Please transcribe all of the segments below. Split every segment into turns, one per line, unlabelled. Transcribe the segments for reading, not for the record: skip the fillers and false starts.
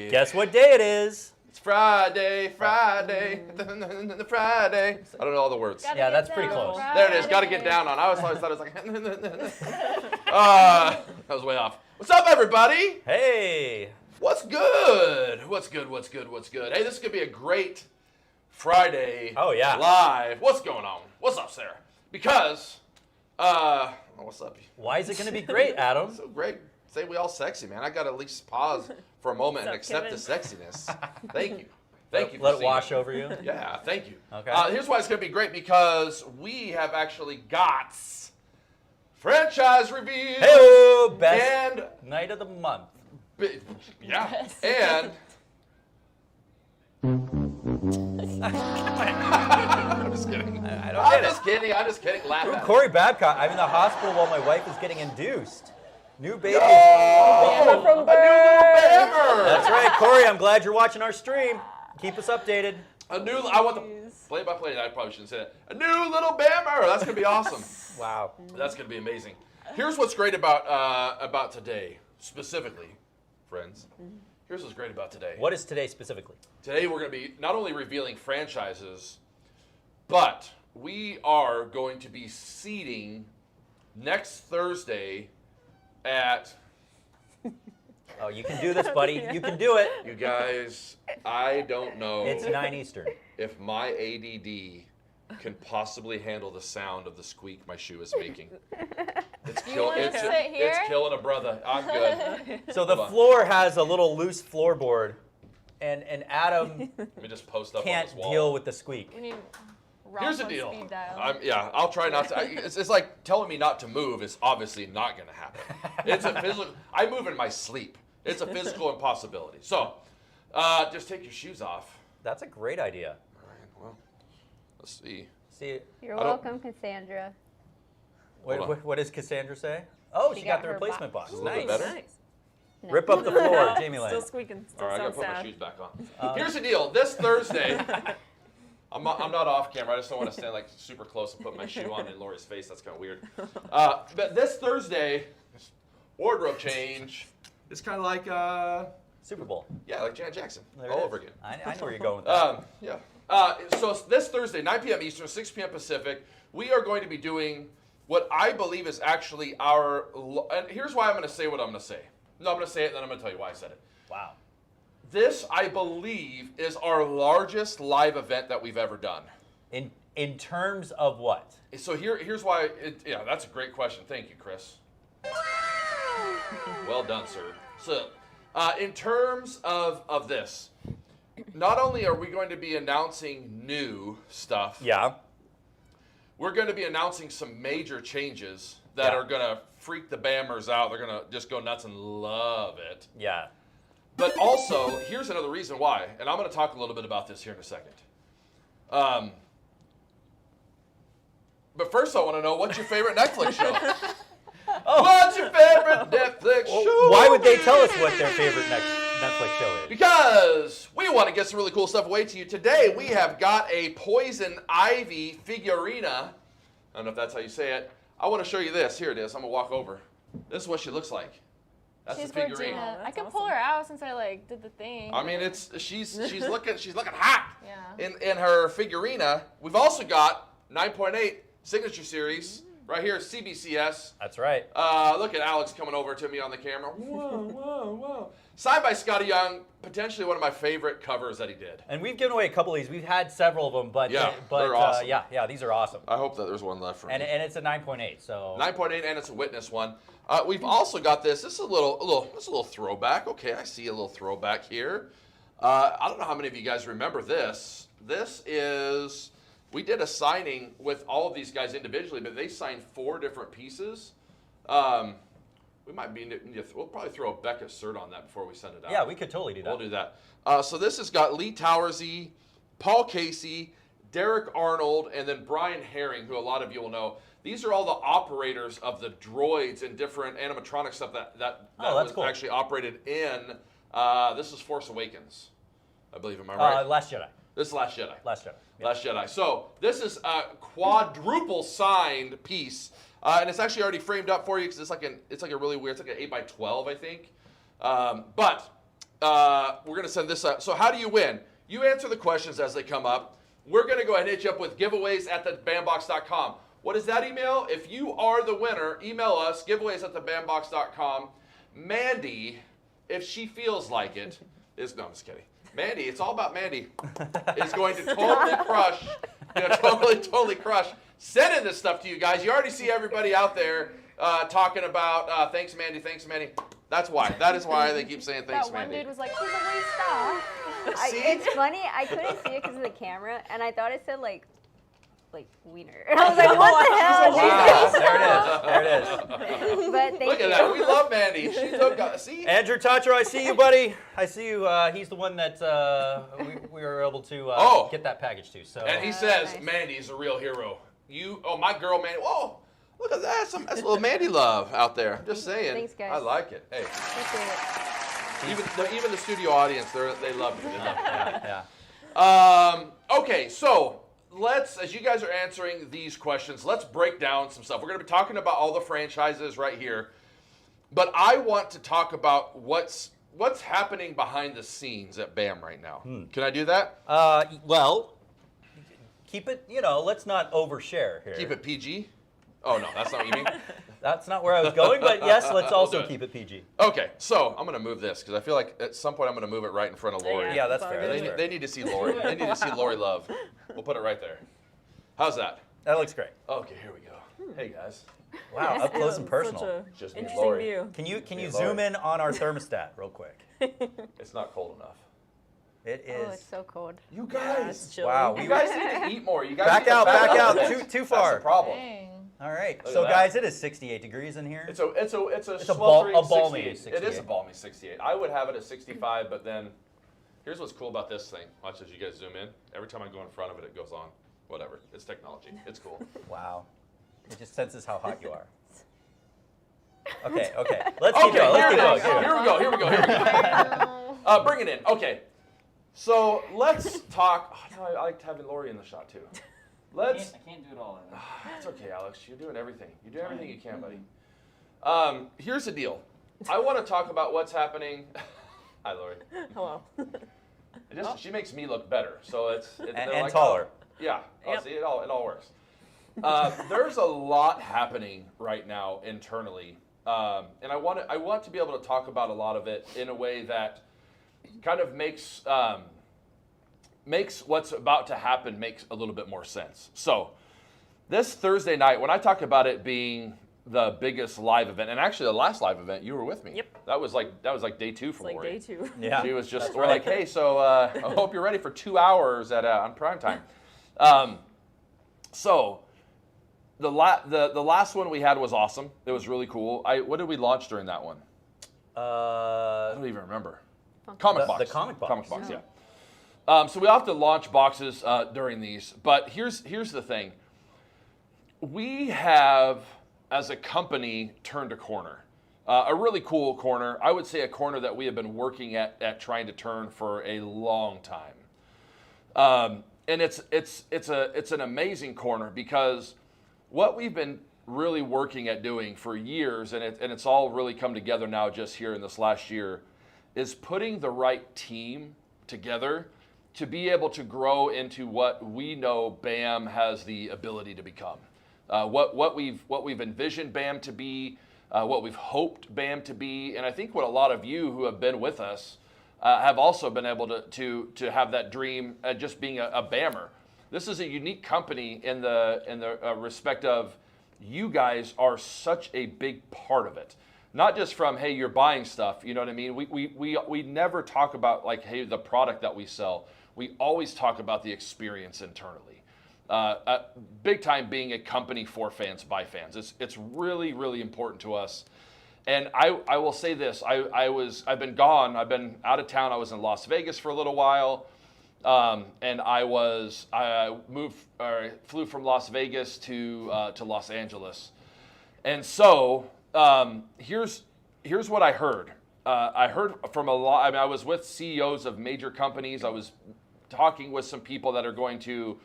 Friday.
Guess what day it is?
It's Friday, Friday. I don't know all the words.
Yeah, that's pretty close.
There it is. Got to get down on. I always thought it was like. That was way off. What's up, everybody?
Hey.
What's good? What's good? Hey, this is gonna be a great Friday.
Oh, yeah.
Live. What's going on? What's up, Sarah? Because, what's up?
Why is it going to be great, Adam?
So great. Say we all sexy, man. I gotta at least pause for a moment and
What's
accept
up,
the sexiness. Thank you. Thank you.
Let
for
it wash
seeing
over you.
Yeah, thank you.
Okay.
Here's why it's gonna be great, because we have actually got franchise reviews.
Hey, best
And
night of the month.
yeah, and I'm just kidding.
I don't get it.
I'm just kidding. Laugh
Ooh,
at it.
Corey Babcock. I'm in the hospital while my wife is getting induced. New baby.
Oh,
from
a new little bammer.
That's right, Corey. I'm glad you're watching our stream. Keep us updated.
I want the play-by-play. I probably shouldn't say that. A new little bammer. That's gonna be awesome.
Wow.
That's gonna be amazing. Here's what's great about today, specifically, friends. Here's what's great about today.
What is today specifically?
Today we're gonna be not only revealing franchises, but we are going to be seeding next Thursday at.
Oh, you can do this, buddy. You can do it.
You guys, I don't know
It's 9 Eastern.
if my ADD can possibly handle the sound of the squeak my shoe is making. It's
wanna sit here?
It's killing a brother. I'm good.
So the
Hold on.
floor has a little loose floorboard, and Adam
Let me just post up
can't
on this wall.
deal with the squeak.
We need
Here's the
Ralph on
deal.
speed dial.
I'll try not to. It's like telling me not to move is obviously not going to happen. It's a physical. I move in my sleep. It's a physical impossibility. So, just take your shoes off.
That's a great idea.
All right. Well, let's see.
See,
You're
I don't-
welcome, Cassandra.
Hold on.
what does Cassandra say? Oh, she got
got
the
her
replacement box.
Is it a little
Nice.
bit better?
Nice.
No.
Rip up the floor, Jamie
Still
Lane.
squeaking. Still
All right, I gotta
sounds
put my
sad.
shoes back on. Here's the deal. This Thursday, I'm not off camera. I just don't want to stand like super close and put my shoe on in Lori's face. That's kind of weird. But this Thursday, wardrobe change. It's kind of like
Super Bowl.
yeah, like Janet Jackson
There it
all
is.
over again.
I know where you're going with that.
Yeah. So this Thursday, 9 p.m. Eastern, 6 p.m. Pacific, we are going to be doing what I believe is actually and here's why I'm going to say what I'm going to say. No, I'm going to say it, and then I'm going to tell you why I said it.
Wow.
This, I believe, is our largest live event that we've ever done.
In terms of what?
So here's why. Yeah, that's a great question. Thank you, Chris. Well done, sir. So, in terms of this, not only are we going to be announcing new stuff,
Yeah.
we're going to be announcing some major changes that
Yeah.
are going to freak the Bammers out. They're going to just go nuts and love it.
Yeah.
But also, here's another reason why, and I'm going to talk a little bit about this here in a second. But first, I want to know, what's your favorite Netflix show? What's your favorite Netflix show?
Why would they tell us what their favorite Netflix show is?
Because we want to get some really cool stuff away to you. Today, we have got a Poison Ivy figurina. I don't know if that's how you say it. I want to show you this. Here it is. I'm going to walk over. This is what she looks like. That's
She's
the figurine.
gorgeous. I That's could awesome. pull her out since I did the thing.
I mean, she's looking hot.
Yeah.
In her figurina. We've also got 9.8 Signature Series right here, CBCS.
That's right.
Look at Alex coming over to me on the camera. Whoa. Signed by Scotty Young, potentially one of my favorite covers that he did.
And we've given away a couple of these. We've had several of them, but
Yeah, they're awesome.
yeah, these are awesome.
I hope that there's one left for me.
And it's a 9.8, so
9.8, and it's a witness one. We've also got this. This is a little throwback. Okay, I see a little throwback here. I don't know how many of you guys remember this. This is, we did a signing with all of these guys individually, but they signed 4 different pieces. We'll probably throw a Becca cert on that before we send it out.
yeah, we could totally do that.
We'll do that. So this has got Lee Towersy, Paul Casey, Derek Arnold, and then Brian Herring, who a lot of you will know. These are all the operators of the droids and different animatronic stuff that was
cool.
actually operated in. This is Force Awakens, I believe. Am I right?
Last Jedi.
This is Last Jedi.
Last Jedi. Yeah.
Last Jedi. So this is a quadruple signed piece, and it's actually already framed up for you because it's like a really weird. It's like an 8x12, I think. But we're going to send this out. So how do you win? You answer the questions as they come up. We're going to go ahead and hit you up with giveaways at thebambox.com. What is that email? If you are the winner, email us, giveaways at thebambox.com. Mandy, if she feels like it, no, I'm just kidding. Mandy, it's all about Mandy, is going to totally crush, totally crush sending this stuff to you guys. You already see everybody out there talking about, thanks, Mandy, thanks, Mandy. That's why. That is why they keep saying thanks,
That one
Mandy.
dude was like, she's a waste off.
It's funny. I couldn't see it because of the camera, and I thought it said like wiener. And I was like, what the hell?
Wow, there it is.
But thank
Look
you.
at that. We love Mandy. She's see?
Andrew Tatro, I see you, buddy. I see you. He's the one that we were able to
Oh.
get that package to. So.
And he says,
nice.
Mandy's a real hero. My girl, Mandy. Whoa, look at that. That's a little Mandy love out there. I'm just saying.
Thanks, guys.
I like it. Hey,
Appreciate it.
even the studio audience, they love you. They love you.
Yeah.
Okay, so as you guys are answering these questions, let's break down some stuff. We're going to be talking about all the franchises right here, but I want to talk about what's happening behind the scenes at BAM right now. Can I do that?
Well, keep it. Let's not overshare here.
Keep it PG? Oh no, that's not what you mean.
That's not where I was going, but yes, let's also
do it.
keep it PG.
Okay, so I'm going to move this because I feel like at some point I'm going to move it right in front of Lori.
Yeah, that's
it's all
fair.
good.
That's fair.
They need to see Lori. They need to see Lori Love. We'll put it right there. How's that?
That looks great.
Okay, here we go. Hey guys,
Wow, up close and
Such
personal.
a
Just me and
interesting
Lori.
view.
Can you
Yeah,
zoom
Lori.
in on our thermostat real quick?
it's not cold enough.
It
Oh,
is.
it's so cold.
You
Yeah,
guys,
it's chilly.
Wow,
you guys need to eat more. You guys
Back
need to
out, back out.
Too
Too
That's
far.
the problem.
Dang.
All right.
Look
So
at that.
guys, it is 68 degrees in here.
It's a
a
sweltering
balmy
68. It is a
68.
balmy 68. I would have it at 65, but then here's what's cool about this thing. Watch as you guys zoom in. Every time I go in front of it, it goes on. Whatever. It's technology. It's cool.
Wow. It just senses how hot you are. Okay. Let's keep
Okay,
going.
here
Let's
we
keep
go.
going.
Here we go. Bring it in. Okay. So let's talk. I liked having Lori in the shot too.
I can't do it all.
It's okay, Alex. You're doing everything. You do everything you can, buddy. Here's the deal. I want to talk about what's happening. Hi, Lori.
Hello.
She makes me look better. So they're
And
like,
taller.
oh, yeah. Oh,
Yep.
see, it all works. There's a lot happening right now internally, and I want to be able to talk about a lot of it in a way that kind of makes what's about to happen makes a little bit more sense. So this Thursday night, when I talk about it being the biggest live event, and actually the last live event, you were with me.
Yep.
That was like day two
It's
for
like
Lori.
day 2.
Yeah.
She was just,
That's
we're
right.
like, hey, so I hope you're ready for 2 hours on prime time. So the last one we had was awesome. It was really cool. What did we launch during that one? I don't even remember. Comic box.
The comic box.
Comic box, yeah. So we have to launch boxes during these, but here's the thing. We have, as a company, turned a corner. A really cool corner. I would say a corner that we have been working at trying to turn for a long time. And it's an amazing corner because what we've been really working at doing for years, and it's all really come together now just here in this last year, is putting the right team together to be able to grow into what we know BAM has the ability to become. What we've envisioned BAM to be, what we've hoped BAM to be, and I think what a lot of you who have been with us have also been able to have that dream, just being a BAMer. This is a unique company in the respect of you guys are such a big part of it. Not just from, hey, you're buying stuff, you know what I mean? We never talk about like, hey, the product that we sell. We always talk about the experience internally. Big time being a company for fans, by fans. It's really, really important to us. And I will say this, I've been gone, I've been out of town, I was in Las Vegas for a little while. And I flew from Las Vegas to Los Angeles. And so here's what I heard. I heard from a lot. I mean, I was with CEOs of major companies. I was talking with some people that we're going to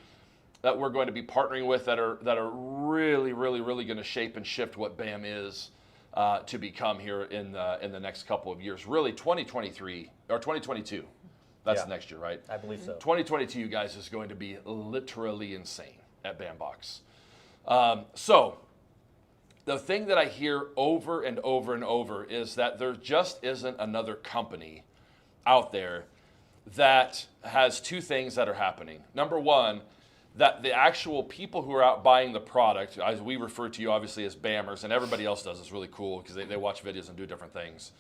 be partnering with that are really, really, really going to shape and shift what BAM is to become here in the next couple of years. Really, 2023 or 2022. That's
Yeah.
next year, right?
I believe so.
2022, you guys, is going to be literally insane at Bandbox. So the thing that I hear over and over and over is that there just isn't another company out there that has two things that are happening. Number one, that the actual people who are out buying the product, as we refer to you obviously as BAMers, and everybody else does, it's really cool because they watch videos and do different things.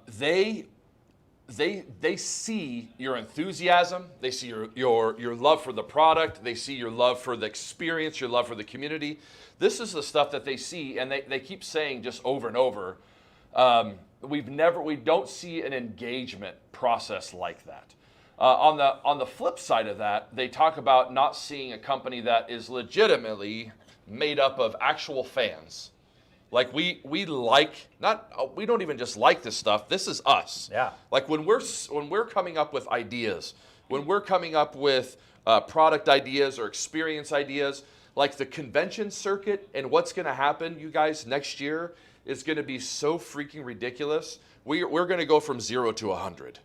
They see your enthusiasm, they see your love for the product, they see your love for the experience, your love for the community. This is the stuff that they see, and they keep saying just over and over, we don't see an engagement process like that. On the flip side of that, they talk about not seeing a company that is legitimately made up of actual fans. Like we don't even just like this stuff. This is us.
Yeah.
Like when we're coming up with ideas, when we're coming up with product ideas or experience ideas, like the convention circuit and what's going to happen, you guys, next year is going to be so freaking ridiculous. We're going to go from 0 to 100.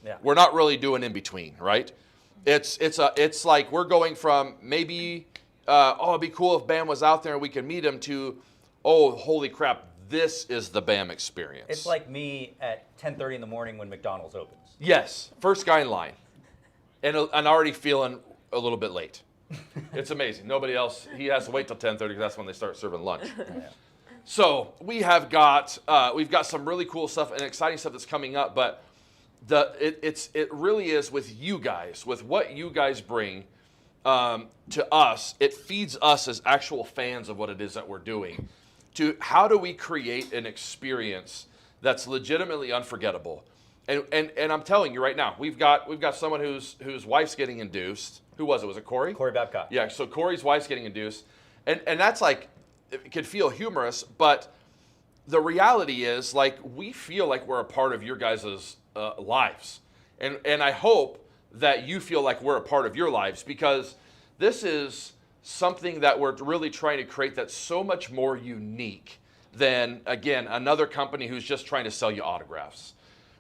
Yeah.
We're not really doing in between, right? It's like we're going from maybe it'd be cool if BAM was out there and we could meet him to, oh, holy crap, this is the BAM experience.
It's like me at 10:30 in the morning when McDonald's opens.
Yes, first guy in line, and already feeling a little bit late. It's amazing. Nobody else. He has to wait till 10:30 because that's when they start serving lunch.
Yeah.
So we've got some really cool stuff and exciting stuff that's coming up, but it really is with you guys, with what you guys bring to us. It feeds us as actual fans of what it is that we're doing. To how do we create an experience that's legitimately unforgettable? And I'm telling you right now, we've got someone whose wife's getting induced. Who was it? Was it Corey?
Corey Babcock.
Yeah. So Corey's wife's getting induced, and that's like, it could feel humorous, but the reality is, like, we feel like we're a part of your guys' lives, and I hope that you feel like we're a part of your lives, because this is something that we're really trying to create that's so much more unique than, again, another company who's just trying to sell you autographs.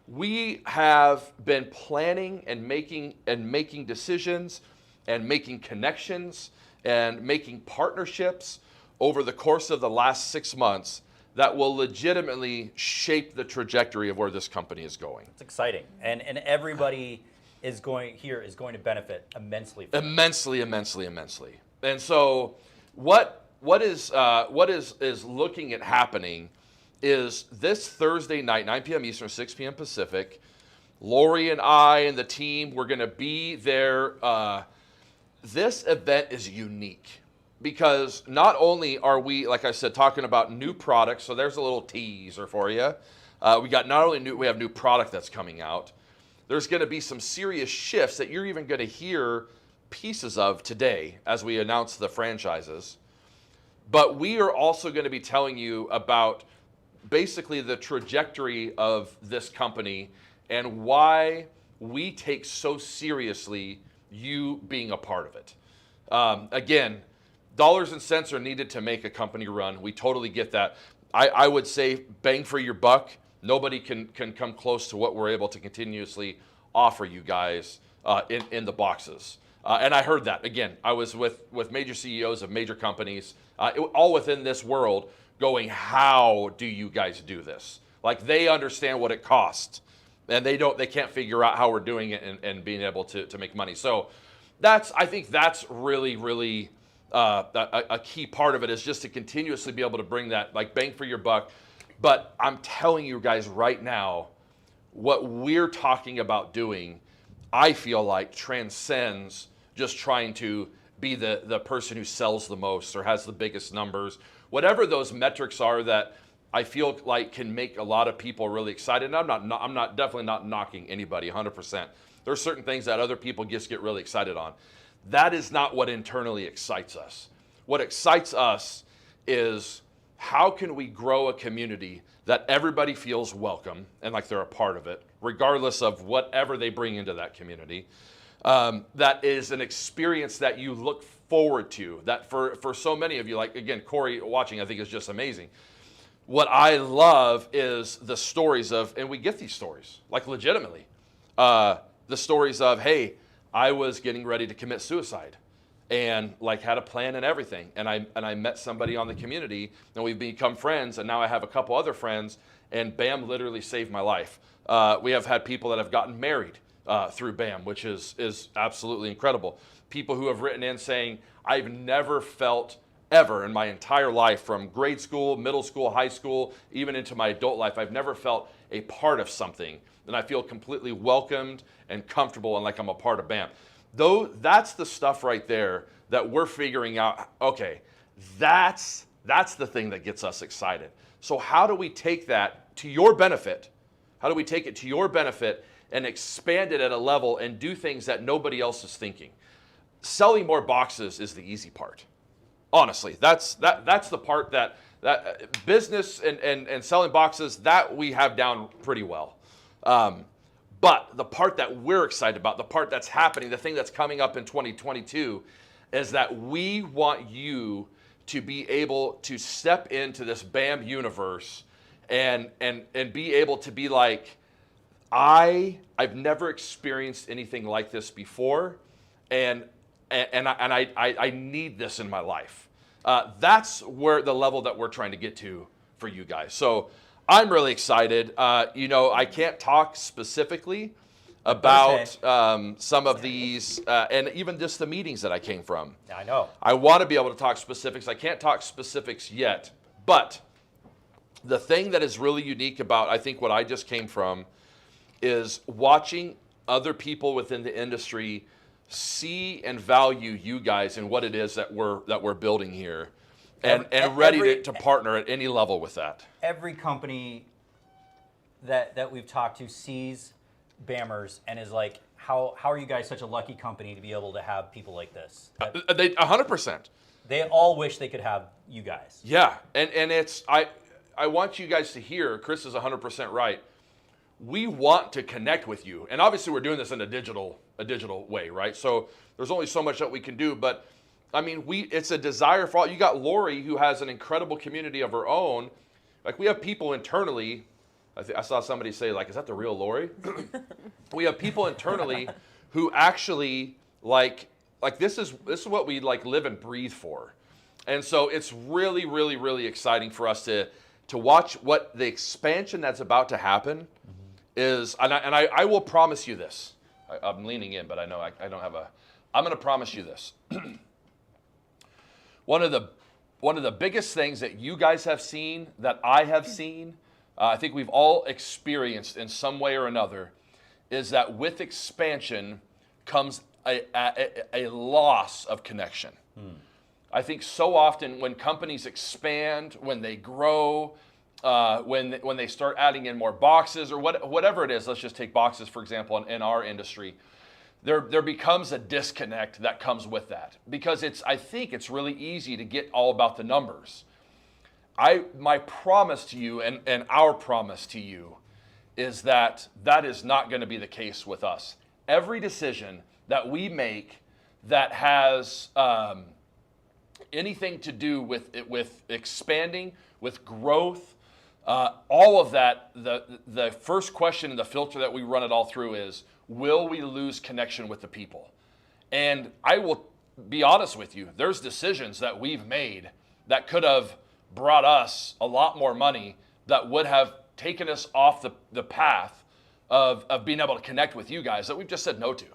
We have been planning and making decisions and making connections and making partnerships over the course of the last 6 months that will legitimately shape the trajectory of where this company is going.
It's exciting, and everybody is going to benefit immensely from it.
Immensely. And so, what is looking at happening is this Thursday night, 9 p.m. Eastern, 6 p.m. Pacific. Lori and I and the team, we're going to be there. This event is unique because not only are we, like I said, talking about new products. So there's a little teaser for you. We have new product that's coming out. There's going to be some serious shifts that you're even going to hear pieces of today as we announce the franchises. But we are also going to be telling you about basically the trajectory of this company and why we take so seriously you being a part of it. Again, dollars and cents are needed to make a company run. We totally get that. I would say bang for your buck. Nobody can come close to what we're able to continuously offer you guys in the boxes. And I heard that. Again, I was with major CEOs of major companies, all within this world, going, how do you guys do this? Like, they understand what it costs, and they can't figure out how we're doing it and being able to make money. So I think that's really, really a key part of it, is just to continuously be able to bring that, like, bang for your buck. But I'm telling you guys right now, what we're talking about doing, I feel like transcends just trying to be the person who sells the most or has the biggest numbers. Whatever those metrics are that I feel like can make a lot of people really excited. And I'm definitely not knocking anybody 100%. There are certain things that other people just get really excited on. That is not what internally excites us. What excites us is, how can we grow a community that everybody feels welcome and like they're a part of it, regardless of whatever they bring into that community. That is an experience that you look forward to, that for so many of you, like, again, Corey watching, I think is just amazing. what I love is the stories of, and we get these stories, like legitimately, the stories of, hey, I was getting ready to commit suicide and like had a plan and everything. And I met somebody on the community and we've become friends, and now I have a couple other friends, and BAM literally saved my life. We have had people that have gotten married through BAM, which is absolutely incredible. People who have written in saying, I've never felt ever in my entire life, from grade school, middle school, high school, even into my adult life, I've never felt a part of something. And I feel completely welcomed and comfortable and like I'm a part of BAM. Though that's the stuff right there that we're figuring out, okay, that's the thing that gets us excited. So how do we take that to your benefit? How do we take it to your benefit and expand it at a level and do things that nobody else is thinking? Selling more boxes is the easy part. Honestly, that's the part that business and selling boxes, that we have down pretty well. But the part that we're excited about, the part that's happening, the thing that's coming up in 2022, is that we want you to be able to step into this BAM universe and be able to be like, I've never experienced anything like this before, and I need this in my life. That's where the level that we're trying to get to for you guys. So I'm really excited. I can't talk specifically about some of these, and even just the meetings that I came from.
I know.
I want to be able to talk specifics. I can't talk specifics yet. But the thing that is really unique about, I think, what I just came from is watching other people within the industry see and value you guys and what it is that we're building here, and ready to partner at any level with that.
Every company that we've talked to sees BAMers and is like, how are you guys such a lucky company to be able to have people like this?
They 100%.
They all wish they could have you guys.
Yeah, and it's I want you guys to hear, Chris is 100% right. We want to connect with you, and obviously we're doing this in a digital way, right? So there's only so much that we can do, but I mean, it's a desire for all. You got Lori, who has an incredible community of her own. Like, we have people internally. I saw somebody say, like, is that the real Lori? We have people internally who actually like this is what we like live and breathe for. And so it's really, really, really exciting for us to watch what the expansion that's about to happen is. And I will promise you this. I'm leaning in, but I know I don't have I'm going to promise you this. One of the biggest things that you guys have seen, that I have seen, I think we've all experienced in some way or another, is that with expansion comes a loss of connection. I think so often when companies expand, when they grow, when they start adding in more boxes or whatever it is, let's just take boxes, for example, in our industry, there becomes a disconnect that comes with that, because I think it's really easy to get all about the numbers. My promise to you and our promise to you is that is not going to be the case with us. Every decision that we make that has anything to do with expanding, with growth, all of that, the first question and the filter that we run it all through is, will we lose connection with the people? And I will be honest with you, there's decisions that we've made that could have brought us a lot more money, that would have taken us off the path of being able to connect with you guys, that we've just said no to.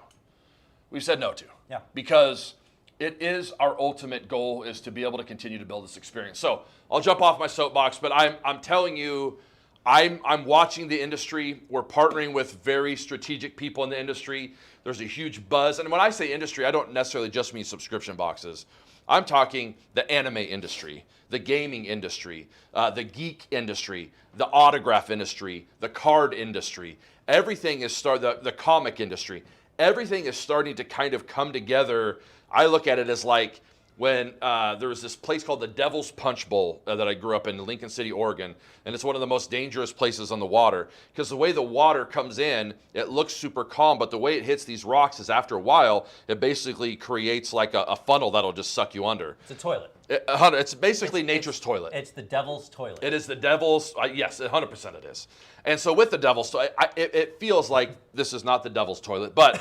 We've said no to.
Yeah.
Because it is our ultimate goal, is to be able to continue to build this experience. So I'll jump off my soapbox, but I'm telling you, I'm watching the industry. We're partnering with very strategic people in the industry. There's a huge buzz. And when I say industry, I don't necessarily just mean subscription boxes. I'm talking the anime industry, the gaming industry, the geek industry, the autograph industry, the card industry. Everything is the comic industry. Everything is starting to kind of come together. I look at it as like when there was this place called the Devil's Punch Bowl that I grew up in Lincoln City, Oregon, and it's one of the most dangerous places on the water, because the way the water comes in, it looks super calm, but the way it hits these rocks is, after a while, it basically creates like a funnel that'll just suck you under.
It's a toilet.
It's basically nature's toilet.
It's the devil's toilet.
It is the devil's, yes, 100% it is. And so with the devil's toilet, it feels like this is not the devil's toilet, but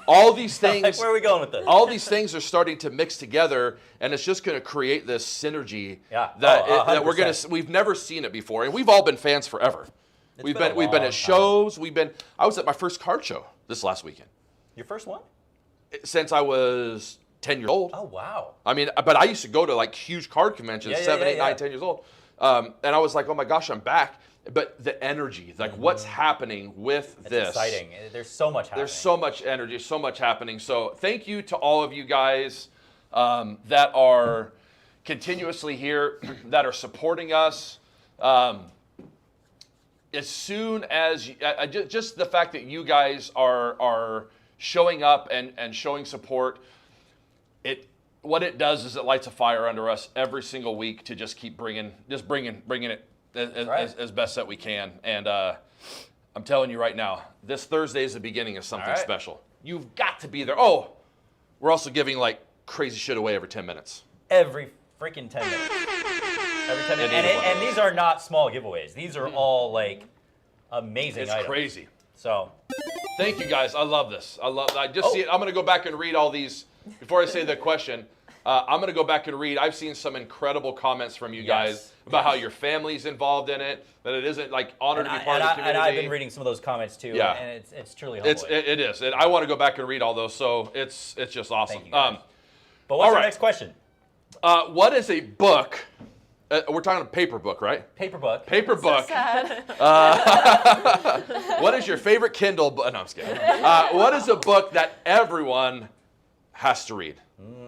all these things,
Like, where are we going with this?
all these things are starting to mix together, and it's just going to create this synergy
Yeah.
that,
Oh,
that we're going
100%.
to. We've never seen it before, and we've all been fans forever. We've
been a
been
long
at
time.
shows. I was at my first card show this last weekend
Your first one?
since I was 10 years old.
Oh, wow.
I mean, but I used to go to like huge card conventions,
Yeah,
7, 8, 9,
yeah.
10 years old. And I was like, oh my gosh, I'm back. But the energy, like what's happening with
It's
this.
exciting. There's so much happening.
There's so much energy, so much happening. So thank you to all of you guys that are continuously here, that are supporting us. As soon as, just the fact that you guys are showing up and showing support, what it does is it lights a fire under us every single week to just keep bringing it as best that we can. And I'm telling you right now, this Thursday is the beginning of something
All right.
special. You've got to be there. Oh, we're also giving like crazy shit away every 10 minutes.
Every freaking 10 minutes. Every 10 minutes. And these are not small giveaways. These are all like amazing
It's
items.
crazy.
So,
Thank you guys. I love this. I just see it. I'm going to go back and read all these before I say the question. I'm going to go back and read. I've seen some incredible comments from you guys about how your family's involved in it, that it isn't like honored to be part of the community.
and I've been reading some of those comments too.
Yeah.
And it's truly humbling.
It is. I want to go back and read all those. So it's just awesome.
Thank you, guys. But what's
all
our
right.
next question?
What is a book? We're talking a paper book, right?
Paper book.
Paper book.
Sad.
What is your favorite Kindle book? No, I'm just kidding. What is a book that everyone has to read?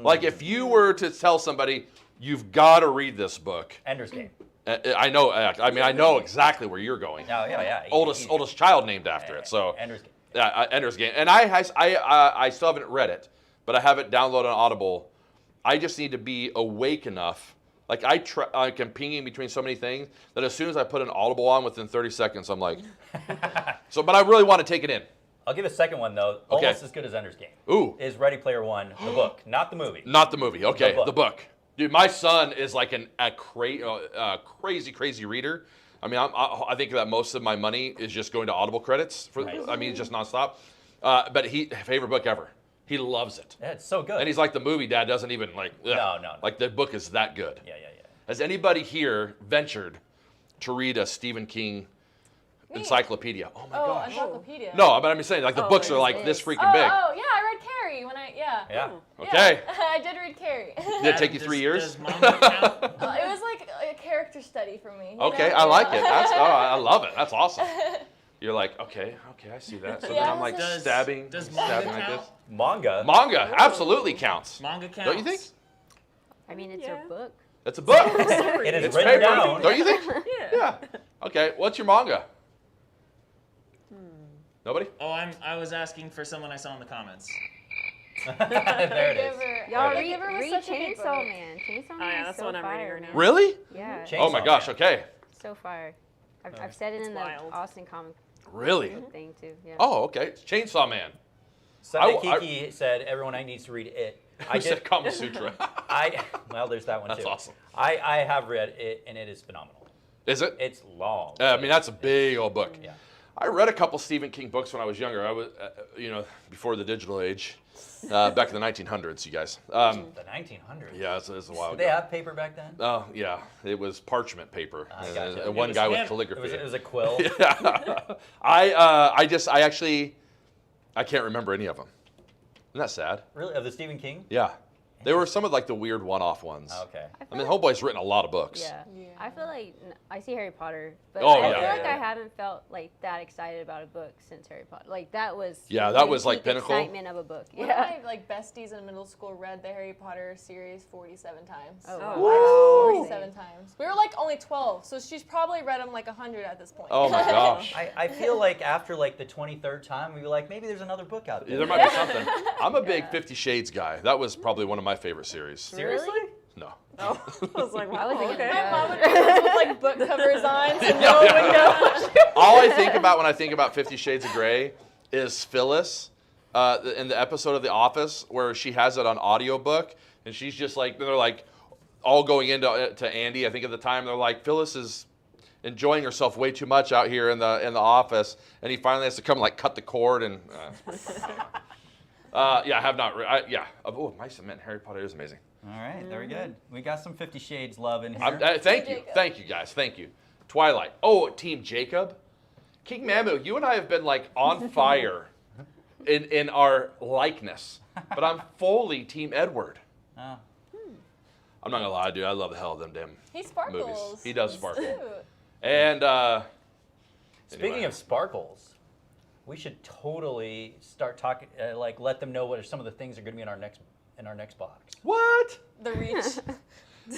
Like if you were to tell somebody, you've got to read this book.
Ender's Game.
I know. I mean, I know exactly where you're going.
Oh, yeah.
Oldest child named after it. So
Ender's Game.
yeah, Ender's Game. And I still haven't read it, but I have it downloaded on Audible. I just need to be awake enough. Like I'm pinging between so many things that as soon as I put an Audible on, within 30 seconds, I'm like, but I really want to take it in.
I'll give a second one though.
Okay.
Almost as good as Ender's Game.
Ooh,
Is Ready Player One, the book, not the movie.
not the movie. Okay,
The
the book. Dude, my son is like a crazy reader. I mean, I think that most of my money is just going to Audible credits.
Nice.
I mean, just nonstop. But favorite book ever. He loves it.
Yeah, it's so good.
And he's like, the movie dad doesn't even like. Ugh.
No.
Like the book is that good.
Yeah.
Has anybody here ventured to read a Stephen King encyclopedia? Oh my
Oh,
gosh.
encyclopedia.
No, but I'm just saying, like the books are
there's
like this
this.
freaking big.
Oh, yeah, I read Carrie
Yeah.
Okay.
Yeah, I did read Carrie.
Did it take you 3 years?
Does manga count?
It was like a character study for me. you
Okay,
know?
I like it. I love it. That's awesome. You're like, okay, I see that. So then
Yeah,
I'm like
Does-
stabbing
does
like
manga
this.
count?
Manga.
Manga absolutely counts.
Manga counts.
Don't you think?
I mean, it's
Yeah.
a book.
It's a book.
It is
It's
written
paper.
down.
Don't you think?
Yeah.
Yeah. Okay, what's your manga? Nobody?
Oh, I was asking for someone I saw in the comments.
There it is.
Caregiver.
Y'all
Caregiver was
read
such a good
Chainsaw
book.
Man. Chainsaw Man
yeah,
is
that's
so
what I'm
fire,
reading right
man.
now.
Really?
Yeah,
Chainsaw
Oh my gosh,
Man.
okay.
so fire. I've said it
It's
in the
wild.
Austin comic
Really?
thing too. Yeah.
Oh, okay. It's Chainsaw Man.
Sunday
I-
Kiki said everyone needs to read it.
I said Kama Sutra.
Well, there's that one
That's
too.
awesome.
I have read it and it is phenomenal.
Is it?
It's long.
I mean, that's a big old book.
Yeah.
I read a couple Stephen King books when I was younger. I was, before the digital age, back in the 1900s, you guys.
The 1900s.
Yeah, it's a while
Did they
ago.
have paper back then?
Oh, yeah. It was parchment paper.
I
and,
gotcha.
and one
It was
guy with
hand-
calligraphy.
It was a quill.
I can't remember any of them. Isn't that sad?
Really? Of the Stephen King?
Yeah. They were some of like the weird one-off ones.
Okay.
I mean, Homeboy's written a lot of books.
Yeah. I feel like I see Harry Potter, but
Oh,
I
yeah.
feel like
Yeah.
I haven't felt like that excited about a book since Harry Potter. Like that was
Yeah, that
the
was, like,
peak
pinnacle.
excitement of a book.
One
Yeah.
of my besties in middle school read the Harry Potter series 47 times.
Oh,
Oh,
wow.
47 times. We were like only 12, so she's probably read them like 100 at this point.
Oh my gosh.
I feel like after like the 23rd time, we were like, maybe there's another book out there.
There might be something. I'm a big 50 Shades guy. That was probably one of my favorite series.
Seriously?
No.
Oh, I was like,
I was
wow,
thinking
okay.
My mom would read them with like book covers on, so no
Yeah,
one
yeah.
would know.
All I think about when I think about 50 Shades of Grey is Phyllis in the episode of The Office where she has it on audiobook and she's just like, they're like, all going into to Andy. I think at the time they're like, Phyllis is enjoying herself way too much out here in the office, and he finally has to come like cut the cord and. Yeah, I have not. Oh, Mice and Men. Harry Potter is amazing.
All right, very good. We got some 50 Shades love in here.
Thank you,
Jacob.
thank you guys, thank you. Twilight. Oh, Team Jacob. King Mamu, you and I have been like on fire in our likeness, but I'm fully Team Edward.
Oh.
I'm not gonna lie, dude. I love the hell of them damn
He sparkles.
movies. He does sparkle.
Cute.
And
Speaking
anyway.
of sparkles, we should totally start talking. Like, let them know what are some of the things that are going to be in our next box.
What?
The reach.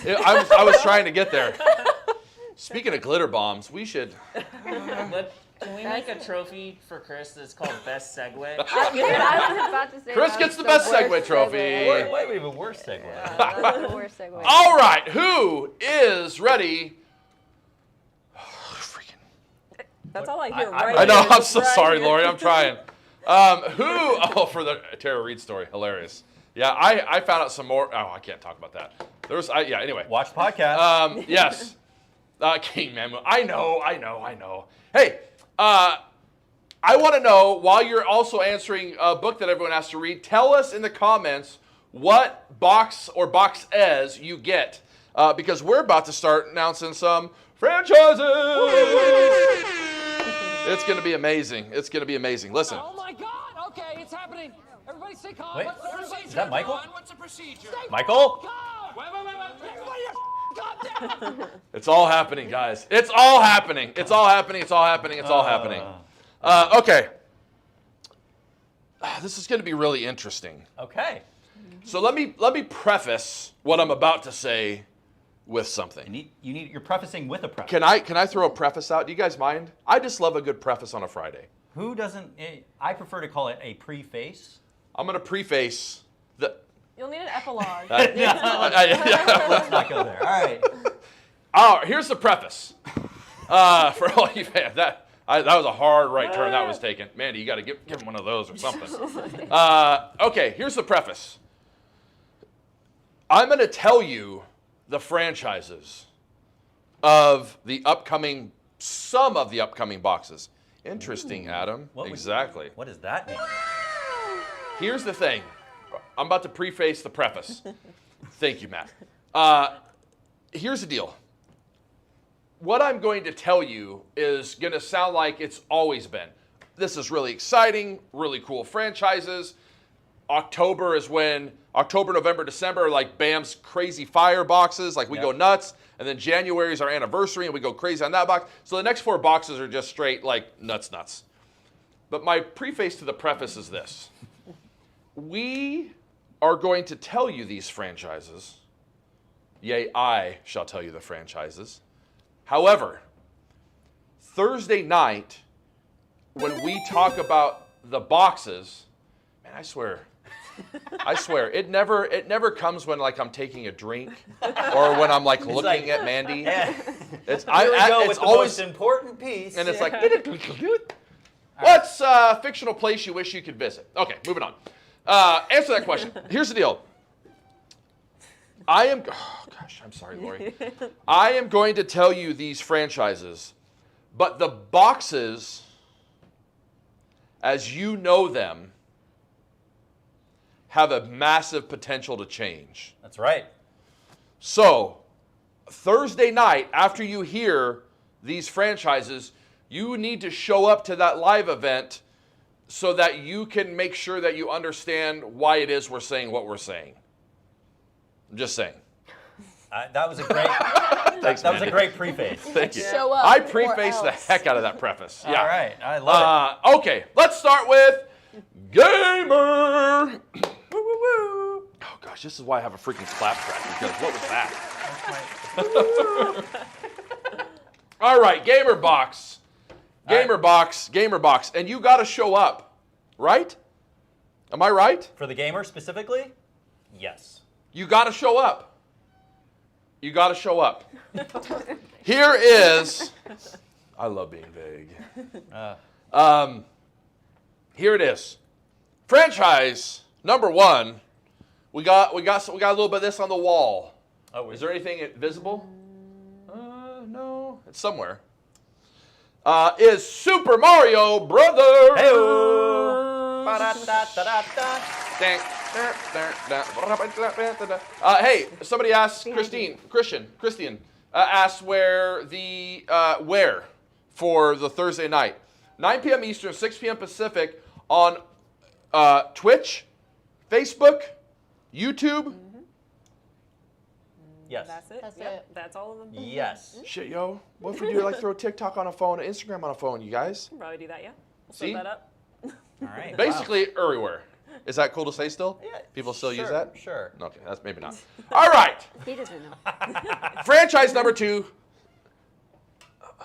Yeah, I was trying to get there. Speaking of glitter bombs, we should.
Can we make a trophy for Chris that's called Best Segue?
Dude, I was about to say
Chris
that
gets
was
the best
worst
segue trophy.
Wait, we have a worse segue.
Yeah, that's the worst segue.
All right, who is ready? Freaking.
That's all I hear.
I-
right
I know.
here.
I'm so
Right
sorry,
here.
Lori. I'm trying. Who? Oh, for the Tara Reid story, hilarious. Yeah, I found out some more. Oh, I can't talk about that. Yeah. Anyway.
Watch the podcast.
Yes. King Mamu. I know. Hey, I want to know, while you're also answering a book that everyone has to read, tell us in the comments what box or boxes you get. Because we're about to start announcing some franchises. It's going to be amazing. It's going to be amazing. Listen.
Oh my God! Okay, it's happening. Everybody stay calm.
Wait,
What's the procedure?
is that Michael?
Ron, what's the procedure?
Michael?
Calm. Wait. Everybody, calm down.
It's all happening, guys. It's all happening. It's all happening. It's all happening. It's all happening. Okay. This is going to be really interesting.
Okay.
So let me preface what I'm about to say with something.
You're prefacing with a preface.
Can I throw a preface out? Do you guys mind? I just love a good preface on a Friday.
Who doesn't? I prefer to call it a preface.
I'm going to preface the.
You'll need an epilogue.
Let's not go there. All right.
Oh, here's the preface. For all you fans, that was a hard right turn that was taken. Mandy, you got to give him one of those or something. Okay, here's the preface. I'm going to tell you the franchises of some of the upcoming boxes. Interesting, Adam. Exactly.
What does that mean?
Here's the thing. I'm about to preface the preface. Thank you, Matt. Here's the deal. What I'm going to tell you is going to sound like it's always been. This is really exciting, really cool franchises. October, November, December are like Bam's crazy fire boxes. Like we go nuts. And then January is our anniversary and we go crazy on that box. So the next 4 boxes are just straight like nuts. But my preface to the preface is this. We are going to tell you these franchises. Yea, I shall tell you the franchises. However, Thursday night, when we talk about the boxes, man, I swear, it never comes when like I'm taking a drink or when I'm like looking at Mandy.
Yeah.
It's
Here we go
it's
with the
always
most important piece.
and it's like, what's a fictional place you wish you could visit? Okay, moving on. Answer that question. Here's the deal. I'm sorry, Lori. I am going to tell you these franchises, but the boxes, as you know them, have a massive potential to change.
That's right.
So, Thursday night, after you hear these franchises, you need to show up to that live event so that you can make sure that you understand why it is we're saying what we're saying. I'm just saying.
That was a great.
Thanks,
that was a
Mandy.
great preface.
Thank you.
Show up
I
or
prefaced the
else.
heck out of that preface. Yeah.
All right. I love
Okay, let's start with Gamer. Woo, woo, woo. Oh gosh, this is why I have a freaking clap track, because what was that? All right, Gamer Box. Gamer Box. And you got to show up, right? Am I right?
it. For the gamer specifically, yes.
You got to show up. Here is, I love being vague. Here it is. Franchise number 1. We got a little bit of this on the wall.
Oh,
Is there anything visible? No. It's somewhere. Is Super Mario Brothers.
Hey-o. Ba-da-da-da-da-da.
Hey, somebody asked Christian asked where for the Thursday night. 9 p.m. Eastern, 6 p.m. Pacific on Twitch, Facebook, YouTube.
Yes.
That's it.
That's
Yep,
it.
That's all of them.
Yes.
Shit, yo. What if we do throw TikTok on a phone, Instagram on a phone, you guys?
We'll probably do that, yeah. We'll
See?
set that up.
All right. wow.
Basically, everywhere. Is that cool to say still?
Yeah,
People still use
sure,
that?
Sure.
Okay, that's maybe not. All right.
He doesn't know.
Franchise number 2.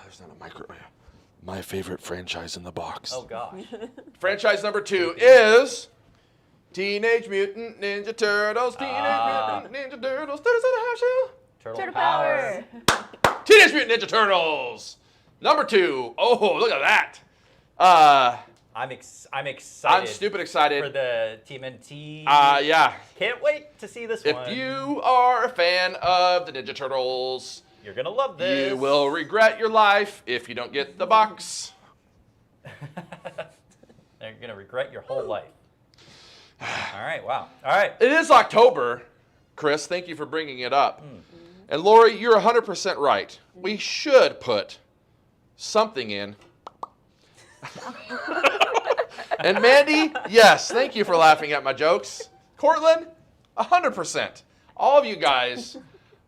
There's not a micro. My favorite franchise in the box.
Oh gosh.
Franchise number 2 is Teenage Mutant Ninja Turtles. Teenage Mutant Ninja Turtles. Turtles in a half shell.
Turtle
Power.
Teenage Mutant Ninja Turtles. Number 2. Oh, look at that.
I'm excited.
I'm stupid excited.
for the TMNT.
Yeah.
Can't wait to see this one.
If you are a fan of the Ninja Turtles,
You're gonna love this.
you will regret your life if you don't get the box.
You're gonna regret your whole life. All right. Wow. All right.
It is October, Chris. Thank you for bringing it up. And Lori, you're 100% right. We should put something in. And Mandy, yes, thank you for laughing at my jokes. Cortland, 100%. All of you guys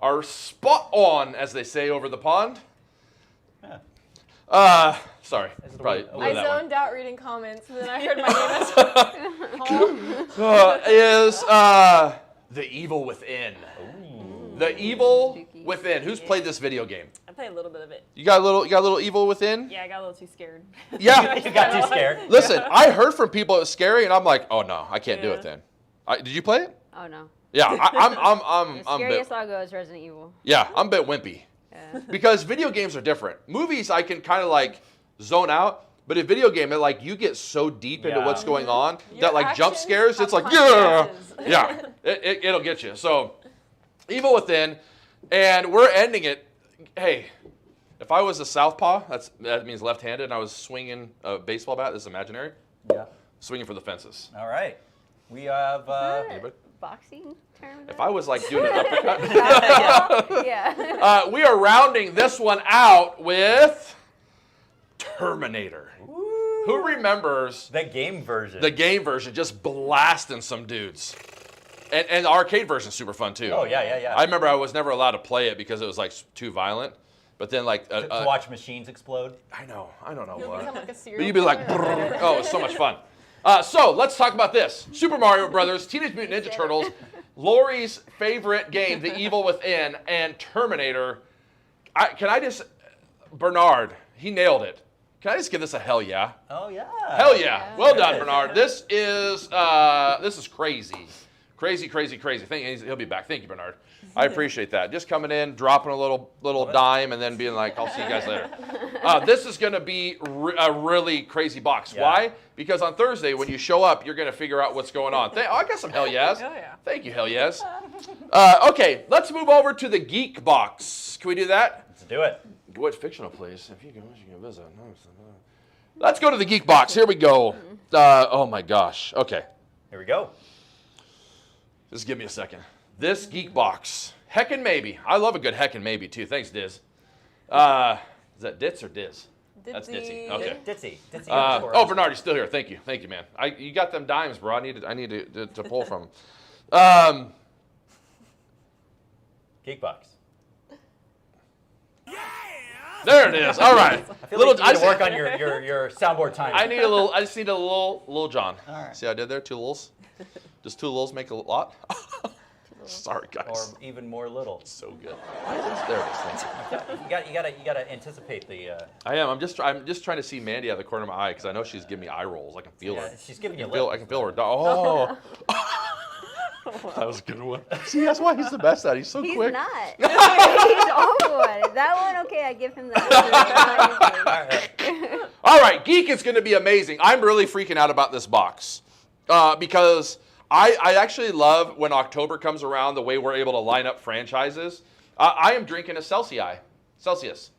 are spot on, as they say over the pond. Sorry. Probably
I
blew
I
that one.
zoned out reading comments, and then I heard my name as
Is The Evil Within. The Evil Within. Who's played this video game?
I played a little bit of it.
You got a little Evil Within?
Yeah, I got a little too scared.
Yeah.
You got too scared.
Listen, I heard from people it was scary, and I'm like, oh no, I can't do it
Yeah.
then. Did you play it?
Oh no.
Yeah, I'm
The
a bit,
scariest I'll go is Resident Evil.
yeah, I'm a bit wimpy.
Yeah.
Because video games are different. Movies I can kind of like zone out, but a video game, it like you get so deep into
Yeah.
what's going on
Your
that like jump
actions
scares,
have
it's like yeah,
consequences.
yeah, it'll get you. So, Evil Within, and we're ending it. Hey, if I was a southpaw, that means left-handed, and I was swinging a baseball bat. This is imaginary.
Yeah.
Swinging for the fences.
All right. We have.
Anybody?
Boxing term?
If I was like doing an uppercut.
Yeah.
We are rounding this one out with Terminator. Who remembers
the game version.
the game version just blasting some dudes? And the arcade version's super fun too.
Oh yeah.
I remember I was never allowed to play it because it was like too violent. But then like
to watch machines explode.
I don't know
You'll
what.
become like a
But
serial
you'd be like,
killer.
brrr. Oh, it's so much fun. So let's talk about this: Super Mario Brothers, Teenage Mutant Ninja Turtles, Lori's favorite game, The Evil Within, and Terminator. Bernard, he nailed it. Can I just give this a hell yeah?
Oh yeah.
Hell yeah! Well done,
Good.
Bernard. This is crazy, crazy. He'll be back. Thank you, Bernard. I appreciate that. Just coming in, dropping a little dime, and then being like, "I'll see you guys later." This is going to be a really crazy box.
Yeah.
Why? Because on Thursday when you show up, you're going to figure out what's going on. I got some hell yes.
Oh, yeah.
Thank you, hell yes. Okay, let's move over to the geek box. Can we do that?
Let's do it.
What fictional place? If you can visit. Let's go to the geek box. Here we go. Oh my gosh. Okay.
Here we go.
Just give me a second. This geek box. Heckin' maybe. I love a good heckin' maybe too. Thanks, Diz. Is that Ditz or Diz? That's Ditzy. Okay.
Ditzy.
Bernard, you're still here. Thank you, man. You got them dimes, bro. I need to pull from them.
Geek box.
There it is. All right.
I feel like you need to work on your soundboard timing.
I just need a little John.
All right.
See how I did there? 2 lils. Does 2 lils make a lot? Sorry,
Or
guys.
even more little.
So good. There it is. Thank you.
You gotta anticipate the.
I am. I'm just trying to see Mandy out of the corner of my eye because I know she's giving me eye rolls. I can feel her.
She's giving you
I can feel her. Oh. That was a good one. See, that's why he's the best at it. He's so
He's
quick.
not. He's awful at it. That one, okay, I give him that.
All right, Geek is going to be amazing. I'm really freaking out about this box because I actually love when October comes around, the way we're able to line up franchises. I am drinking a Celsius.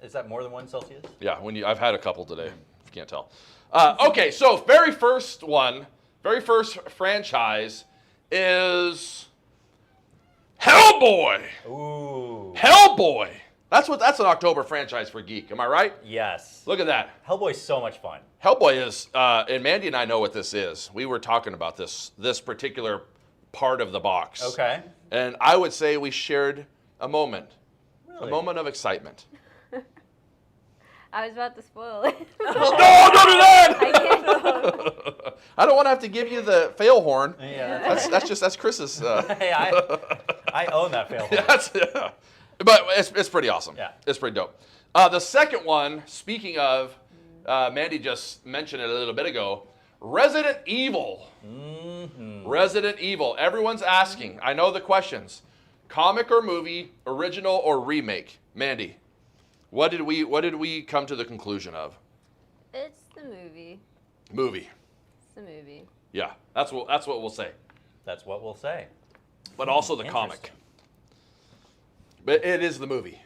Is that more than 1 Celsius?
Yeah, I've had a couple today. If you can't tell. Okay, so very first franchise is Hellboy.
Ooh.
Hellboy. That's an October franchise for Geek. Am I right?
Yes.
Look at that.
Hellboy's so much fun.
Hellboy is, and Mandy and I know what this is. We were talking about this particular part of the box.
Okay.
And I would say we shared a moment
Really?
of excitement.
I was about to spoil it.
No, don't do that!
I can't.
I don't want to have to give you the fail horn.
Yeah.
That's Chris's.
Hey, I own that fail.
Yeah. But it's pretty awesome.
Yeah.
It's pretty dope. The second one, speaking of, Mandy just mentioned it a little bit ago, Resident Evil.
Mm-hmm.
Resident Evil. Everyone's asking. I know the questions. Comic or movie, original or remake? Mandy, what did we come to the conclusion of?
It's the movie.
Movie.
It's the movie.
Yeah. That's what we'll say.
That's what we'll say.
But also the comic. But it is the movie.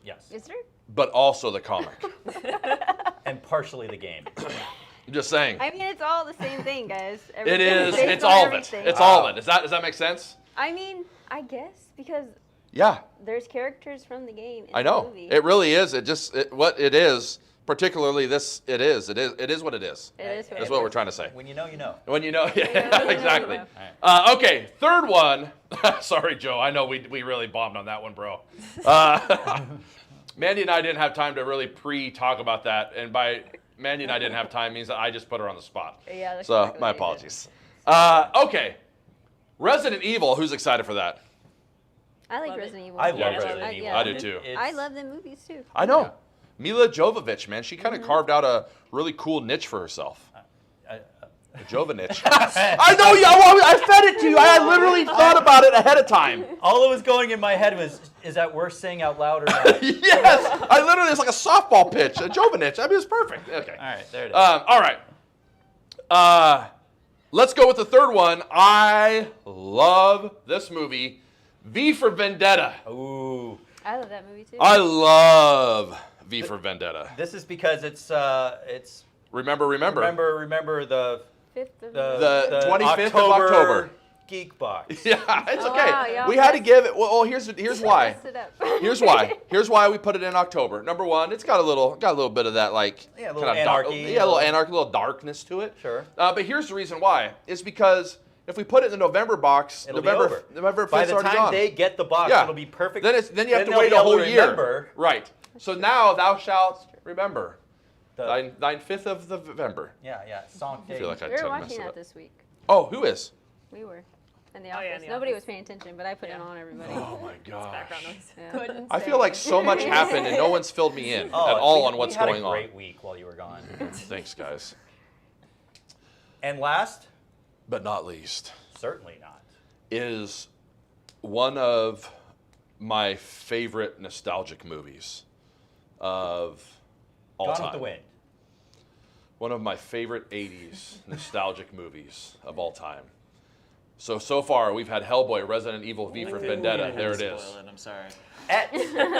Yes.
Is there?
But also the comic.
And partially the game.
I'm just saying.
I mean, it's all the same thing, guys.
It
Everything
is.
based
It's
on
all of it.
everything.
It's all of it. Does that make sense?
I mean, I guess because
Yeah.
there's characters from the game in
I
the
know.
movie.
It really is. What it is. Particularly this. It is what it is.
It is
That's what we're trying to say.
When you know, you know.
When you know,
know,
yeah,
you know,
exactly.
you know.
Okay, third one. Sorry, Joe. I know we really bombed on that one, bro. Mandy and I didn't have time to really pre-talk about that, and by Mandy and I didn't have time means that I just put her on the spot.
Yeah, that's
So
exactly
my
what you did.
apologies. Okay, Resident Evil. Who's excited for that?
I like
Love it.
Resident Evil.
I
Yeah,
love
me too.
Resident Evil.
I do too.
I love the movies too.
I know.
Yeah.
Mila Jovovich, man, she kind of carved out a really cool niche for herself. A Jova niche. I know, yeah. Well, I fed it to you. I literally thought about it ahead of time.
All that was going in my head was, is that worth saying out loud or not?
Yes, I literally, it's like a softball pitch, a Jova niche. I mean, it's perfect. Okay.
All right, there it is.
All right. Let's go with the third one. I love this movie, V for Vendetta.
Ooh.
I love that movie too.
I love V for Vendetta.
This is because it's
Remember.
remember the
5th of
The 25th of October.
Geek Box.
Yeah, it's
Oh,
okay.
wow, y'all
We had to
messed-
give it. Well, here's why.
Messed it up.
Here's why. Here's why we put it in October. Number one, it's got a little bit of that like
Yeah, a little
kinda dark-
anarchy.
yeah, a little anarchy, a little darkness to it.
Sure.
But here's the reason why. It's because if we put it in the November box,
It'll be
November
over.
November 5th's
By the
already
time
gone.
they get the box,
Yeah.
it'll be perfect.
Then you have to
they'll
wait
be
a
able to
whole year.
remember
Right. So now thou shalt remember.
the-
Thine 5th of November.
yeah, song
I feel like I
We were
tried to mess
watching
it
that
up.
this week.
Oh, who is?
We were. In the
Oh,
office.
yeah, in the
Nobody
office.
was paying attention, but I put it
Yeah.
on everybody.
Oh my gosh.
Background noise.
Yeah.
Couldn't
I
say.
feel like so much happened and no one's filled me in at all on what's
we had
going
a
on.
great week while you were gone.
Thanks, guys.
And last,
But not least,
certainly not.
is one of my favorite nostalgic movies of all
Gone
time.
with the Wind.
One of my favorite 80s nostalgic movies of all time. So far, we've had Hellboy, Resident Evil, V for Vendetta. There it is.
Spoil it, I'm sorry.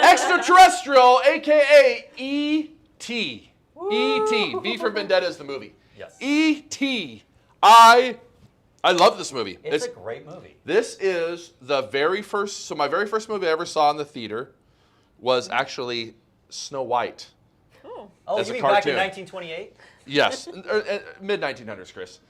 Extraterrestrial, a.k.a. E.T. E.T. V for Vendetta is the movie.
Yes.
E.T. I love this movie.
It's a great movie.
This is the very first, so my very first movie I ever saw in the theater was actually Snow White.
Oh,
As
you
a
mean back in
cartoon.
1928?
Yes, mid-1900s, Chris.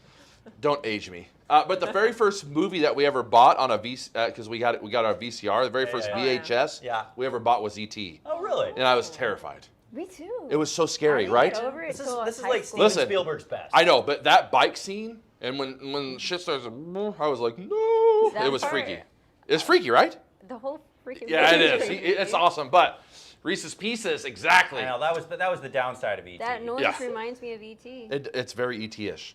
Don't age me. But the very first movie that we ever bought on a because we got our VCR, the very first
yeah.
VHS
Yeah.
we ever bought was E.T.
Oh, really?
And I was terrified.
Me too.
It was so
I
scary,
didn't
right?
get over it
This
till
is
high
like
school.
Steven
Listen,
Spielberg's best.
I know, but that bike scene and when shit starts, I was like, no.
That
It was
part-
freaky. It's freaky, right?
The whole freaking
Yeah, it
movie
is.
creepy.
It's awesome, but Reese's Pieces, exactly.
I know that was the downside of E.T.
That noise
Yeah.
reminds me of E.T.
It's very ET-ish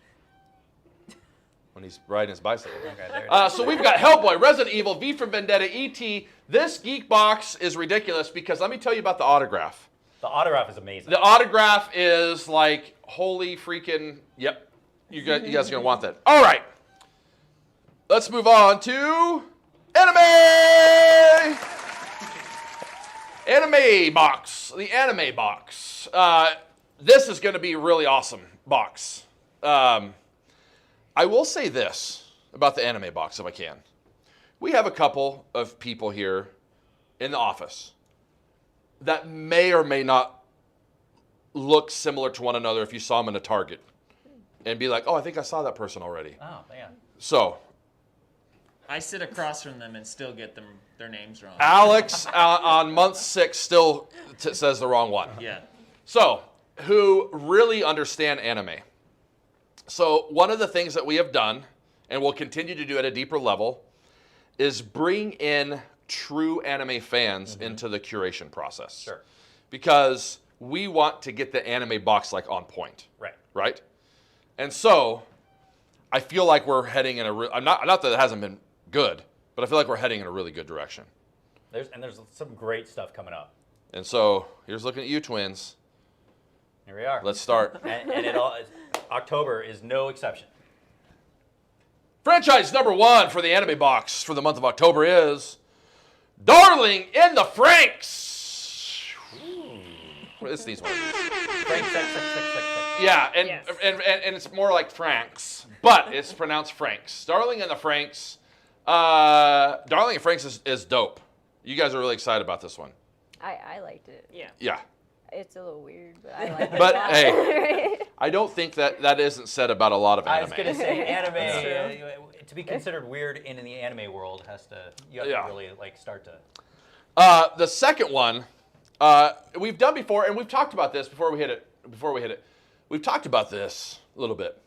when he's riding his bicycle.
Okay, there it is.
So we've got Hellboy, Resident Evil, V for Vendetta, E.T. This geek box is ridiculous because let me tell you about the autograph.
The autograph is amazing.
The autograph is like holy freaking. Yep, you guys are gonna want that. All right, let's move on to anime. Anime box. The anime box. This is going to be a really awesome box. I will say this about the anime box, if I can. We have a couple of people here in the office that may or may not look similar to one another if you saw them in a Target and be like, oh, I think I saw that person already.
Oh man.
So,
I sit across from them and still get their names wrong.
Alex on month 6 still says the wrong one.
Yeah.
So, who really understand anime. So, one of the things that we have done, and will continue to do at a deeper level, is bring in true anime fans into the curation process.
Sure.
Because we want to get the anime box like on point.
Right.
Right? And so, I feel like we're heading in a not that it hasn't been good, but I feel like we're heading in a really good direction.
There's some great stuff coming up.
And so, here's looking at you twins.
Here we are.
Let's start.
and it all October is no exception.
Franchise number 1 for the anime box for the month of October is Darling in the Franxx. It's these ones.
Frank, sex.
Yeah, and,
Yes.
and it's more like Franks, but it's pronounced Franks. Darling in the Franxx. Darling in Franxx is dope. You guys are really excited about this one.
I liked it.
Yeah.
Yeah.
It's a little weird, but I like it.
But,
a lot.
hey, I don't think that isn't said about a lot of
I
anime.
was gonna say
That's
anime to be considered weird in the anime world you have
Yeah.
to really like start to.
The second one, we've done before, and we've talked about this before we hit it. We've talked about this a little bit.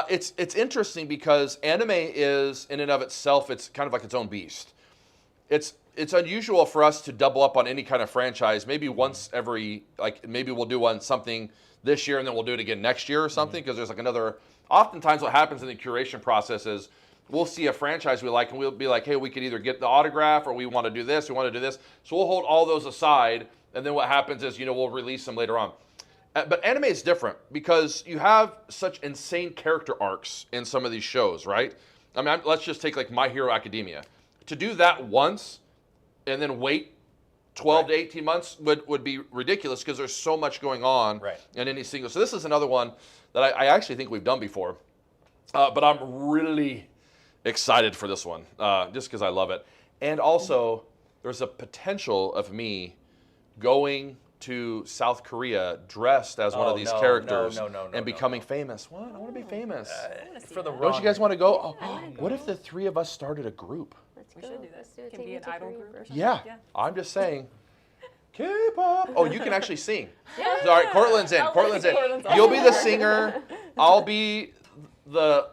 It's interesting because anime is, in and of itself, it's kind of like its own beast. It's unusual for us to double up on any kind of franchise. Maybe once every, like maybe we'll do something this year and then we'll do it again next year or something because there's like another. Oftentimes, what happens in the curation process is we'll see a franchise we like and we'll be like, hey, we could either get the autograph or we want to do this, we want to do this. So we'll hold all those aside, and then what happens is we'll release them later on. But anime is different because you have such insane character arcs in some of these shows, right? I mean, let's just take like My Hero Academia. To do that once and then wait 12 to 18 months would be ridiculous because there's so much going on in any single. So this is another one that I actually think we've done before. But I'm really excited for this one just because I love it. And also, there's a potential of me going to South Korea dressed as one of these characters and becoming famous. What? I want to be famous.
For the
Don't you guys want to go? Oh, what if the 3 of us started a group?
Let's
We
go.
should do
Let's
this.
do it.
Can
Take
be
me
an
to
idol
Korea.
group or something.
Yeah,
Yeah.
I'm just saying. K-pop. Oh, you can actually sing.
Yeah.
All right, Cortland's in.
I'll
Cortland's in.
Cortland's on.
You'll be the singer. I'll be the,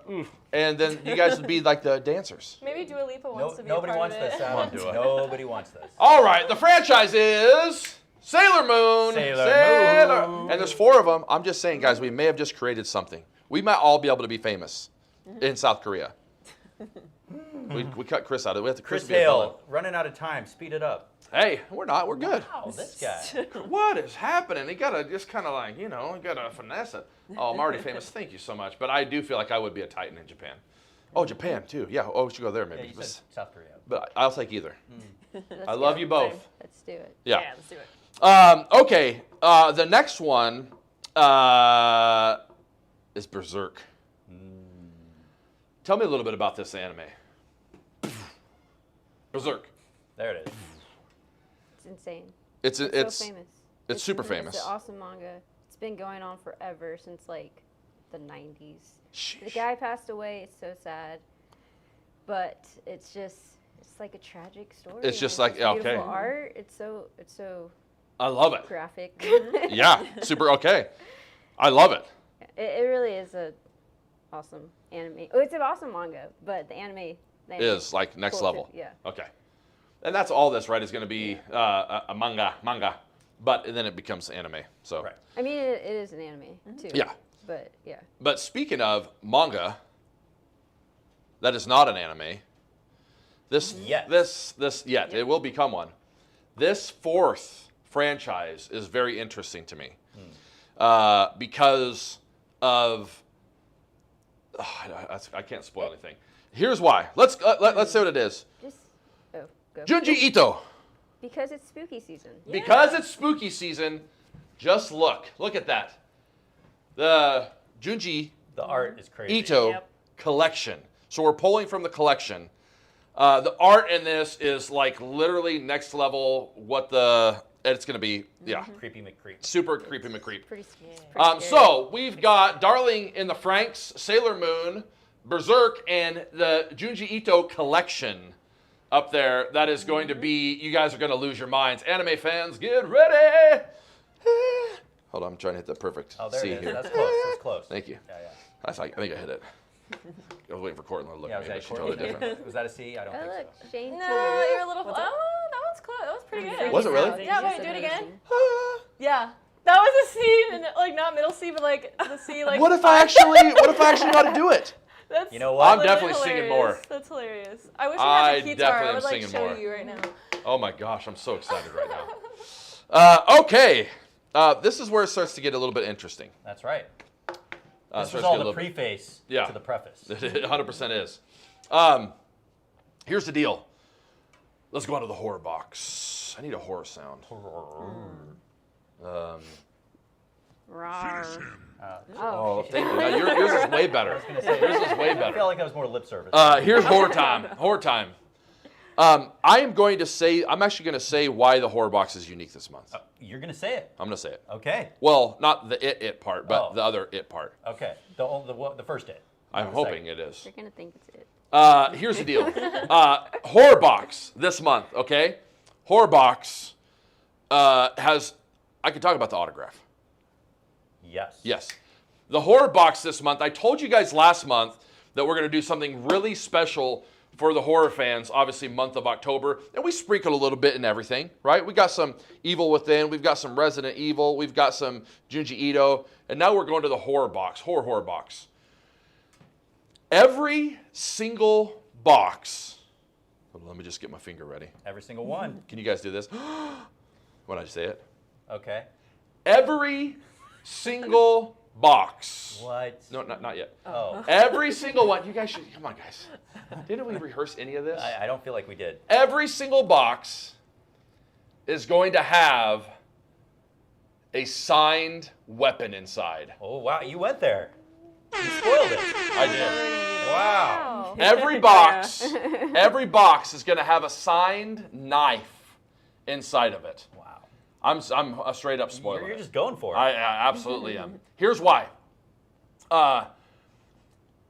and then you guys would be like the dancers.
Maybe Dua Lipa wants to be
Nobody
a part
wants
of it.
this. Adam.
Come on, do it.
Nobody wants this.
All right, the franchise is Sailor Moon.
Sailor Moon.
And there's 4 of them. I'm just saying, guys, we may have just created something. We might all be able to be famous in South Korea. We cut Chris out of it. We have to
Chris
be a villain.
Hale, running out of time. Speed it up.
Hey, we're not. We're good.
Wow, this guy.
What is happening? You gotta just kind of like, you gotta finesse it. Oh, I'm already famous. Thank you so much. But I do feel like I would be a Titan in Japan. Oh, Japan too. Yeah. Oh, we should go there
Yeah,
maybe.
you said South Korea.
But I'll take either.
Let's
I love
go.
you both.
Let's do it.
Yeah.
Let's do it.
Okay. The next one is Berserk. Tell me a little bit about this anime. Berserk.
There it is.
It's insane.
It's
so famous.
it's super famous.
It's an awesome manga. It's been going on forever since like the 90s. The
Sheesh.
guy passed away. It's so sad, but it's like a tragic story.
It's just
and
like, yeah,
beautiful
okay.
art. It's so
I love it.
graphic.
Yeah. Super okay. I love it.
It really is a awesome anime. Oh, it's an awesome manga, but the anime
Is like next
cool
level.
too, yeah.
Okay. And that's all this, right? Is going to be a manga, but then it becomes anime. So.
Right.
I mean, it is an anime too.
Yeah.
But yeah.
But speaking of manga, that is not an anime. This it will become one. This 4th franchise is very interesting to me because of I can't spoil anything. Here's why. Let's say what it is.
Just go.
Junji Ito.
Because it's spooky season.
Because it's spooky season, just look at that. The Junji
The art is crazy.
Ito
Yep.
collection. So we're pulling from the collection. The art in this is like literally next level. It's going to be, yeah,
Creepy McCreep.
super creepy McCreep.
Pretty,
So we've got Darling in the Franxx, Sailor Moon, Berserk, and the Junji Ito collection up there. That is going to be, you guys are going to lose your minds. Anime fans, get ready. Hold on, I'm trying to hit the perfect
Oh, there
C
it is.
here.
That's close. That's close.
Thank you.
Yeah, yeah.
I think I hit it. I was waiting for Courtland to look
Yeah,
at
was
me,
that
but she's totally
Courtney?
different.
Was that a C? I don't
Oh,
think
look,
so.
Shane.
No, you're a little. Oh, that one's close. That was pretty good.
Was it really?
Yeah, wait, do it again. Yeah, that was a C, and like not middle C, but like the C, like.
What if I actually know how to do it?
That's
You know what?
I'm
literally
definitely singing
hilarious.
more.
That's hilarious. I wish
I
I had the guitar.
definitely
I
am
would like
singing
show
more.
you right now.
Oh my gosh, I'm so excited right now. Okay, this is where it starts to get a little bit interesting.
That's right. This
Starts
was
to
all
get a
the
little bit-
preface
Yeah.
to the preface.
It 100% is. Here's the deal. Let's go on to the horror box. I need a horror sound.
Rawr.
Oh, thank you. Now, yours is way better. Yours is way
I
better.
feel like that was more lip service.
Here's horror time. Horror time. I'm actually going to say why the horror box is unique this month.
You're gonna say it.
I'm going to say it.
Okay.
Well, not the it part, but
Oh.
the other it part.
Okay. The first it.
I'm
Not the
hoping
second.
it is.
You're gonna think it's it.
Here's the deal. Horror box this month, okay? Horror box has, I can talk about the autograph.
Yes.
Yes. The horror box this month, I told you guys last month that we're going to do something really special for the horror fans, obviously month of October, and we sprinkle a little bit in everything, right? We got some Evil Within, we've got some Resident Evil, we've got some Junji Ito, and now we're going to the horror box, horror box. Every single box, let me just get my finger ready.
Every single one.
Can you guys do this? When I say it?
Okay.
Every single box.
What?
No, not yet.
Oh.
Every single one. You guys should, come on, guys. Didn't we rehearse any of this?
I don't feel like we did.
Every single box is going to have a signed weapon inside.
Oh wow, you went there. You spoiled it.
I did.
Wow.
Every box is going to have a signed knife inside of it.
Wow.
I'm a straight up spoiler.
You're just going for it.
I absolutely am. Here's why. I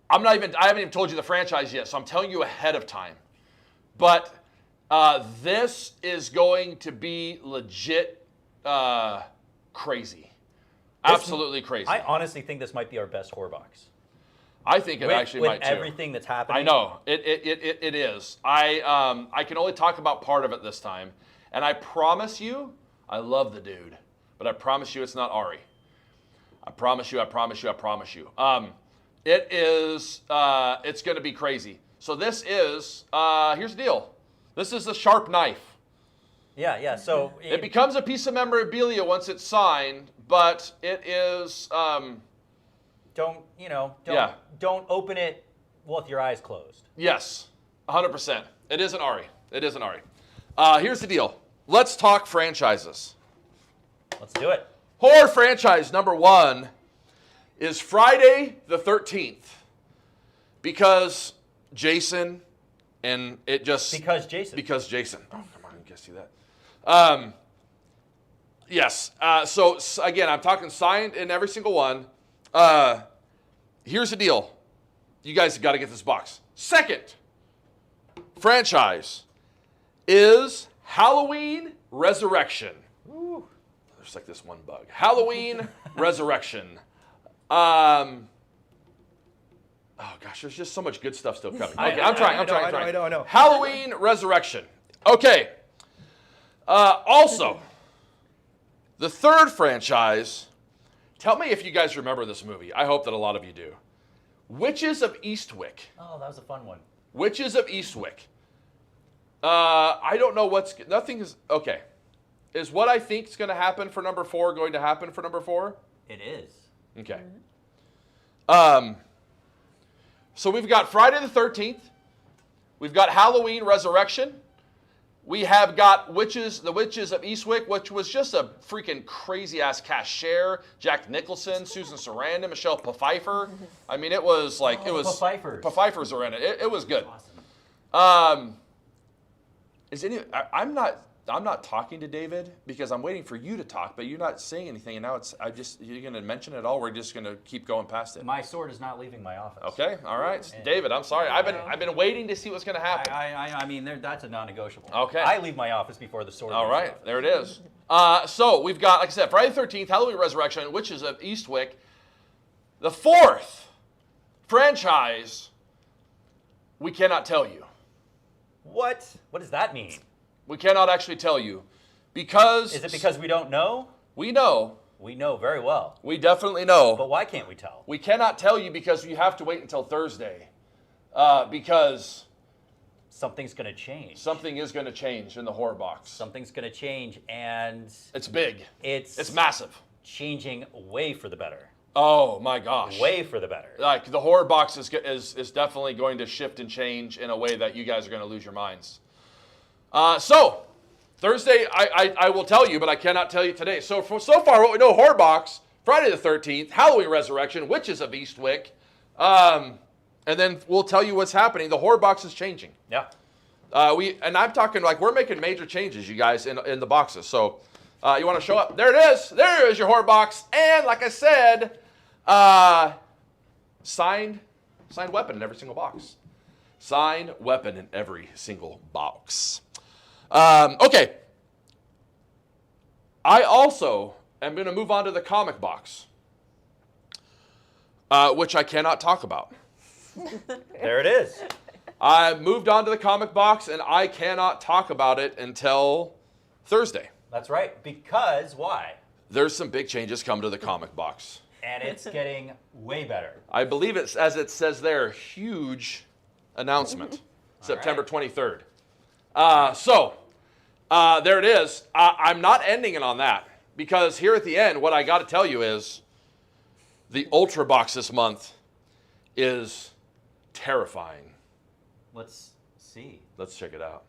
haven't even told you the franchise yet, so I'm telling you ahead of time. But this is going to be legit crazy. Absolutely crazy.
I honestly think this might be our best horror box.
I think it actually
with
might too.
everything that's happening.
I know. It is. I can only talk about part of it this time. And I promise you, I love the dude. But I promise you it's not Ari. I promise you. It is, it's going to be crazy. So this is, here's the deal. This is a sharp knife.
Yeah. So
It becomes a piece of memorabilia once it's signed, but it is,
don't
Yeah.
don't open it with your eyes closed.
yes, 100%. It isn't Ari. Here's the deal. Let's talk franchises.
Let's do it.
Horror franchise number 1 is Friday the 13th. Because Jason, and it just...
Because Jason.
Oh, come on, I guess you that. Yes. So again, I'm talking signed in every single one. Here's the deal. You guys have got to get this box. Second franchise is Halloween Resurrection. There's like this one bug. Halloween Resurrection. Oh gosh, there's just so much good stuff still coming. Okay, I'm trying.
I know.
Halloween Resurrection. Okay. Also, the third franchise. Tell me if you guys remember this movie. I hope that a lot of you do. Witches of Eastwick.
Oh, that was a fun one.
Witches of Eastwick. I don't know nothing is, okay. Is what I think is going to happen for number 4 going to happen for number 4?
It is.
Okay. So we've got Friday the 13th. We've got Halloween Resurrection. We have got the Witches of Eastwick, which was just a freaking crazy-ass cast. Cher, Jack Nicholson, Susan Sarandon, Michelle Pfeiffer. I mean, it was like, it was...
Pfeiffers.
Pfeiffers are in it. It was good. I'm not talking to David because I'm waiting for you to talk, but you're not saying anything, and now you're going to mention it all. We're just going to keep going past it.
My sword is not leaving my office.
Okay, all right, David. I'm sorry. I've been waiting to see what's going to happen.
I mean, that's a non-negotiable.
Okay.
I leave my office before the sword.
All
leaves
right,
the office.
there it is. So we've got, like I said, Friday the 13th, Halloween Resurrection, Witches of Eastwick. The fourth franchise, we cannot tell you.
What? What does that mean?
We cannot actually tell you because...
Is it because we don't know?
We know.
We know very well.
We definitely know.
But why can't we tell?
We cannot tell you because you have to wait until Thursday because...
Something's going to change.
Something is going to change in the horror box.
Something's going to change, and...
It's big.
It's
massive.
Changing way for the better.
Oh, my gosh.
Way for the better.
Like, the horror box is definitely going to shift and change in a way that you guys are going to lose your minds. So, Thursday, I will tell you, but I cannot tell you today. So far, what we know, horror box, Friday the 13th, Halloween Resurrection, Witches of Eastwick, and then we'll tell you what's happening. The horror box is changing.
Yeah.
I'm talking like we're making major changes, you guys, in the boxes. So, you want to show up? There it is. There is your horror box. And like I said, signed weapon in every single box. Signed weapon in every single box. Okay. I also am going to move on to the comic box, which I cannot talk about.
There it is.
I moved on to the comic box, and I cannot talk about it until Thursday.
That's right. Because why?
There's some big changes coming to the comic box.
And it's getting way better.
I believe it's, as it says there, huge announcement, September 23rd. There it is. I'm not ending it on that because here at the end, what I got to tell you is the Ultra Box this month is terrifying.
Let's see.
Let's check it out.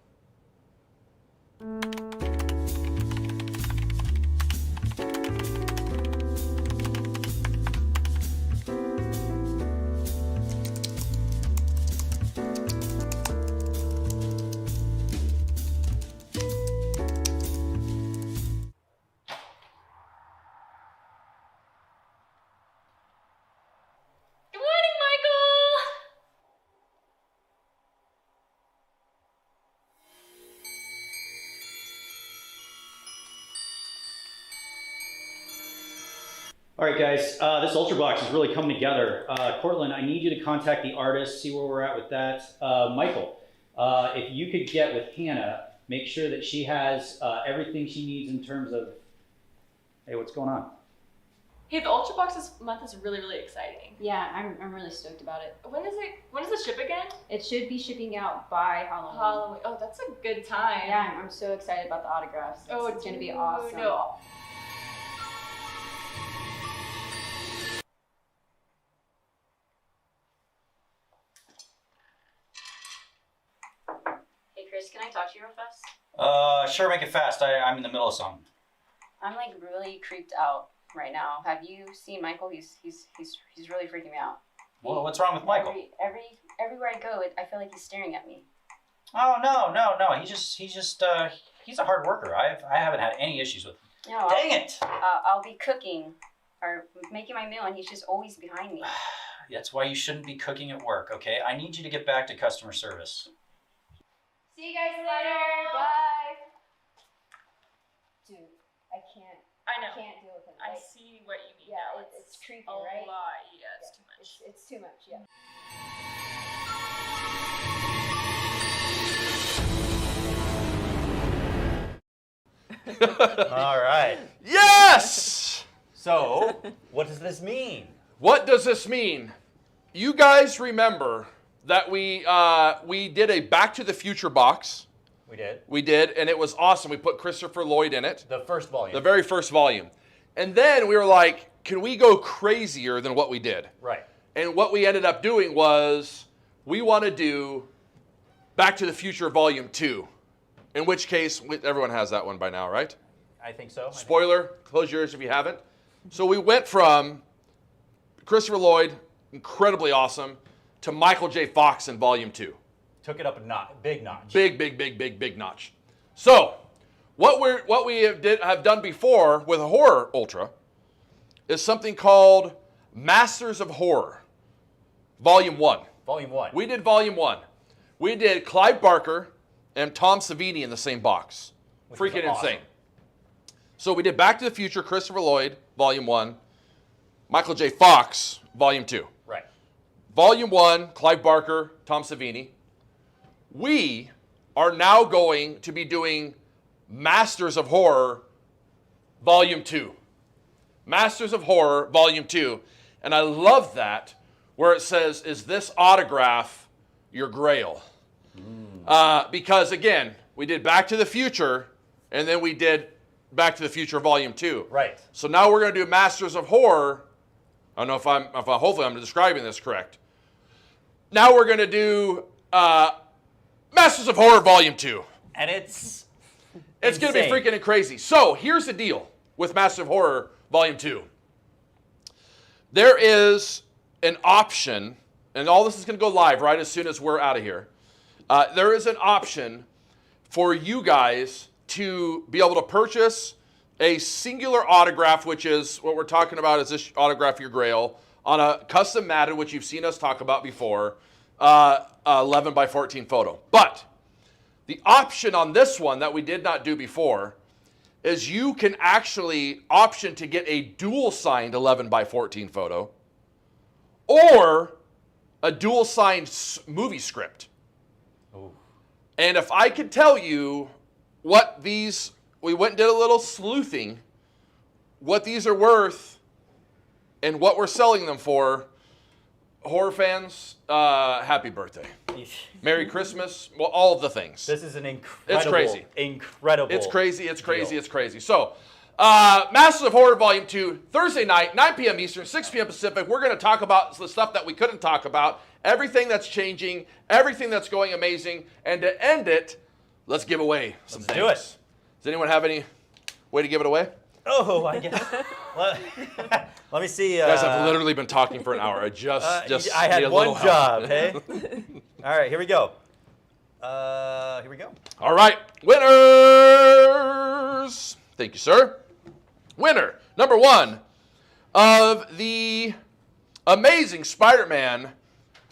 Good morning, Michael!
All right, guys, this Ultra Box is really coming together. Cortland, I need you to contact the artist, see where we're at with that. Michael, if you could get with Hannah, make sure that she has everything she needs in terms of, hey, what's going on?
Hey, the Ultra Box this month is really, really exciting.
Yeah, I'm really stoked about it.
When does it ship again?
It should be shipping out by Halloween.
Halloween. Oh, that's a good time.
Yeah, I'm so excited about the autographs. It's gonna be awesome.
No.
Hey Chris, can I talk to you real fast?
Sure, make it fast. I'm in the middle of something.
I'm like really creeped out right now. Have you seen Michael? He's really freaking me out.
Well, what's wrong with Michael?
Everywhere I go, I feel like he's staring at me.
Oh, no. He's a hard worker. I haven't had any issues with him.
No,
Dang it!
I'll be cooking or making my meal, and he's just always behind me.
That's why you shouldn't be cooking at work, okay? I need you to get back to customer service.
See you guys later. Bye. Dude, I can't.
I know.
I can't deal with him.
I
Like,
see what you mean
yeah,
now.
it's creepy,
a
right?
lot. Yeah, it's too much.
It's too much. Yeah.
All right.
Yes!
So, what does this mean?
What does this mean? You guys remember that we did a Back to the Future box.
We did.
We did, and it was awesome. We put Christopher Lloyd in it.
The first volume.
The very first volume. And then we were like, can we go crazier than what we did?
Right.
And what we ended up doing was we want to do Back to the Future Volume 2. In which case, everyone has that one by now, right?
I think so.
Spoiler, close your ears if you haven't. So we went from Christopher Lloyd, incredibly awesome, to Michael J. Fox in Volume 2.
Took it up a notch, big notch.
Big notch. So, what we have done before with Horror Ultra is something called Masters of Horror, Volume 1.
Volume 1.
We did Volume 1. We did Clive Barker and Tom Savini in the same box.
Which
Freaking
is awesome.
insane. So we did Back to the Future, Christopher Lloyd, Volume 1, Michael J. Fox, Volume 2.
Right.
Volume 1, Clive Barker, Tom Savini. We are now going to be doing Masters of Horror, Volume 2. Masters of Horror, Volume 2. And I love that, where it says, is this autograph your grail? Because, again, we did Back to the Future, and then we did Back to the Future Volume 2.
Right.
So now we're going to do Masters of Horror. I don't know hopefully I'm describing this correct. Now we're going to do Masters of Horror Volume 2.
And it's
going to be freaking and crazy. So here's the deal with Masters of Horror Volume 2. There is an option, and all this is going to go live right as soon as we're out of here. There is an option for you guys to be able to purchase a singular autograph, which is what we're talking about is this autograph your grail, on a custom matted, which you've seen us talk about before, 11 by 14 photo. But the option on this one that we did not do before is you can actually option to get a dual signed 11 by 14 photo or a dual signed movie script.
Ooh.
And if I could tell you what these, we went and did a little sleuthing, what these are worth and what we're selling them for, horror fans, happy birthday. Merry Christmas, well, all of the things.
This is an incredible,
It's crazy.
incredible.
It's crazy, it's crazy,
deal.
it's crazy. So, Masters of Horror Volume 2, Thursday night, 9 p.m. Eastern, 6 p.m. Pacific. We're going to talk about the stuff that we couldn't talk about, everything that's changing, everything that's going amazing, and to end it, let's give away some things.
do it.
Does anyone have any way to give it away?
Oh, I guess. Let me see.
You guys have literally been talking for an hour. I just
I had
need a
one
little
job,
help.
hey? All right, here we go. Here we go.
All right, winners. Thank you, sir. Winner number 1 of the amazing Spider-Man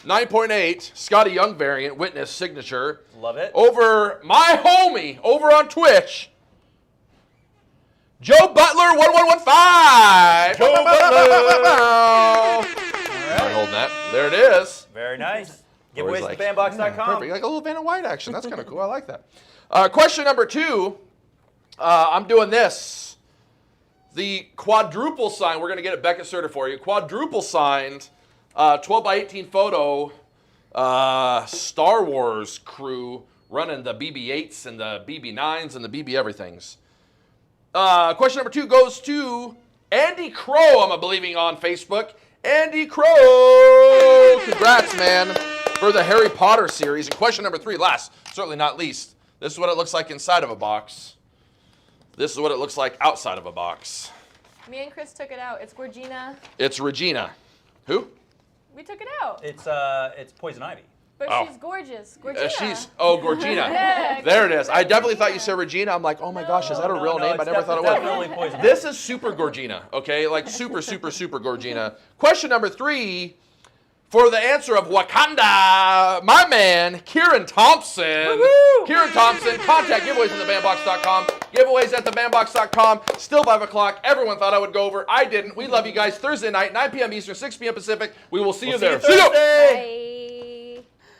9.8 Scotty Young variant witness signature.
Love it.
Over my homie over on Twitch, Joe Butler 1115.
Joe Butler.
Not holding that. There it is.
Very nice.
Always
Giveaways
like,
at bandbox.com.
Perfect. Like a little Vanna White action. That's kind of cool. I like that. Question number 2. I'm doing this. The quadruple sign. We're going to get it Beckett Serta for you. Quadruple signed 12 by 18 photo Star Wars crew running the BB-8s and the BB-9s and the BB everythings. Question number 2 goes to Andy Crow, I'm believing, on Facebook. Andy Crow! Congrats, man, for the Harry Potter series. And question number 3, last, certainly not least. This is what it looks like inside of a box. This is what it looks like outside of a box.
Me and Chris took it out. It's Gorgina.
It's Regina. Who?
We took it out.
It's Poison Ivy.
But
Oh.
she's gorgeous. Gorgina.
Gorgina.
Yeah,
There it is. I
Gorgina.
definitely thought you said Regina. I'm like, oh my gosh, is that a real name? I never thought it was.
Definitely Poison Ivy.
This is super Gorgina, okay? Like super, super, super Gorgina. Question number 3, for the answer of Wakanda, my man, Kieran Thompson.
Woo-hoo!
Kieran Thompson, contact giveaways at thebandbox.com. Giveaways at thebandbox.com. Still 5 o'clock. Everyone thought I would go over. I didn't. We love you guys. Thursday night, 9 p.m. Eastern, 6 p.m. Pacific. We will see you there.
See you Thursday.
Bye.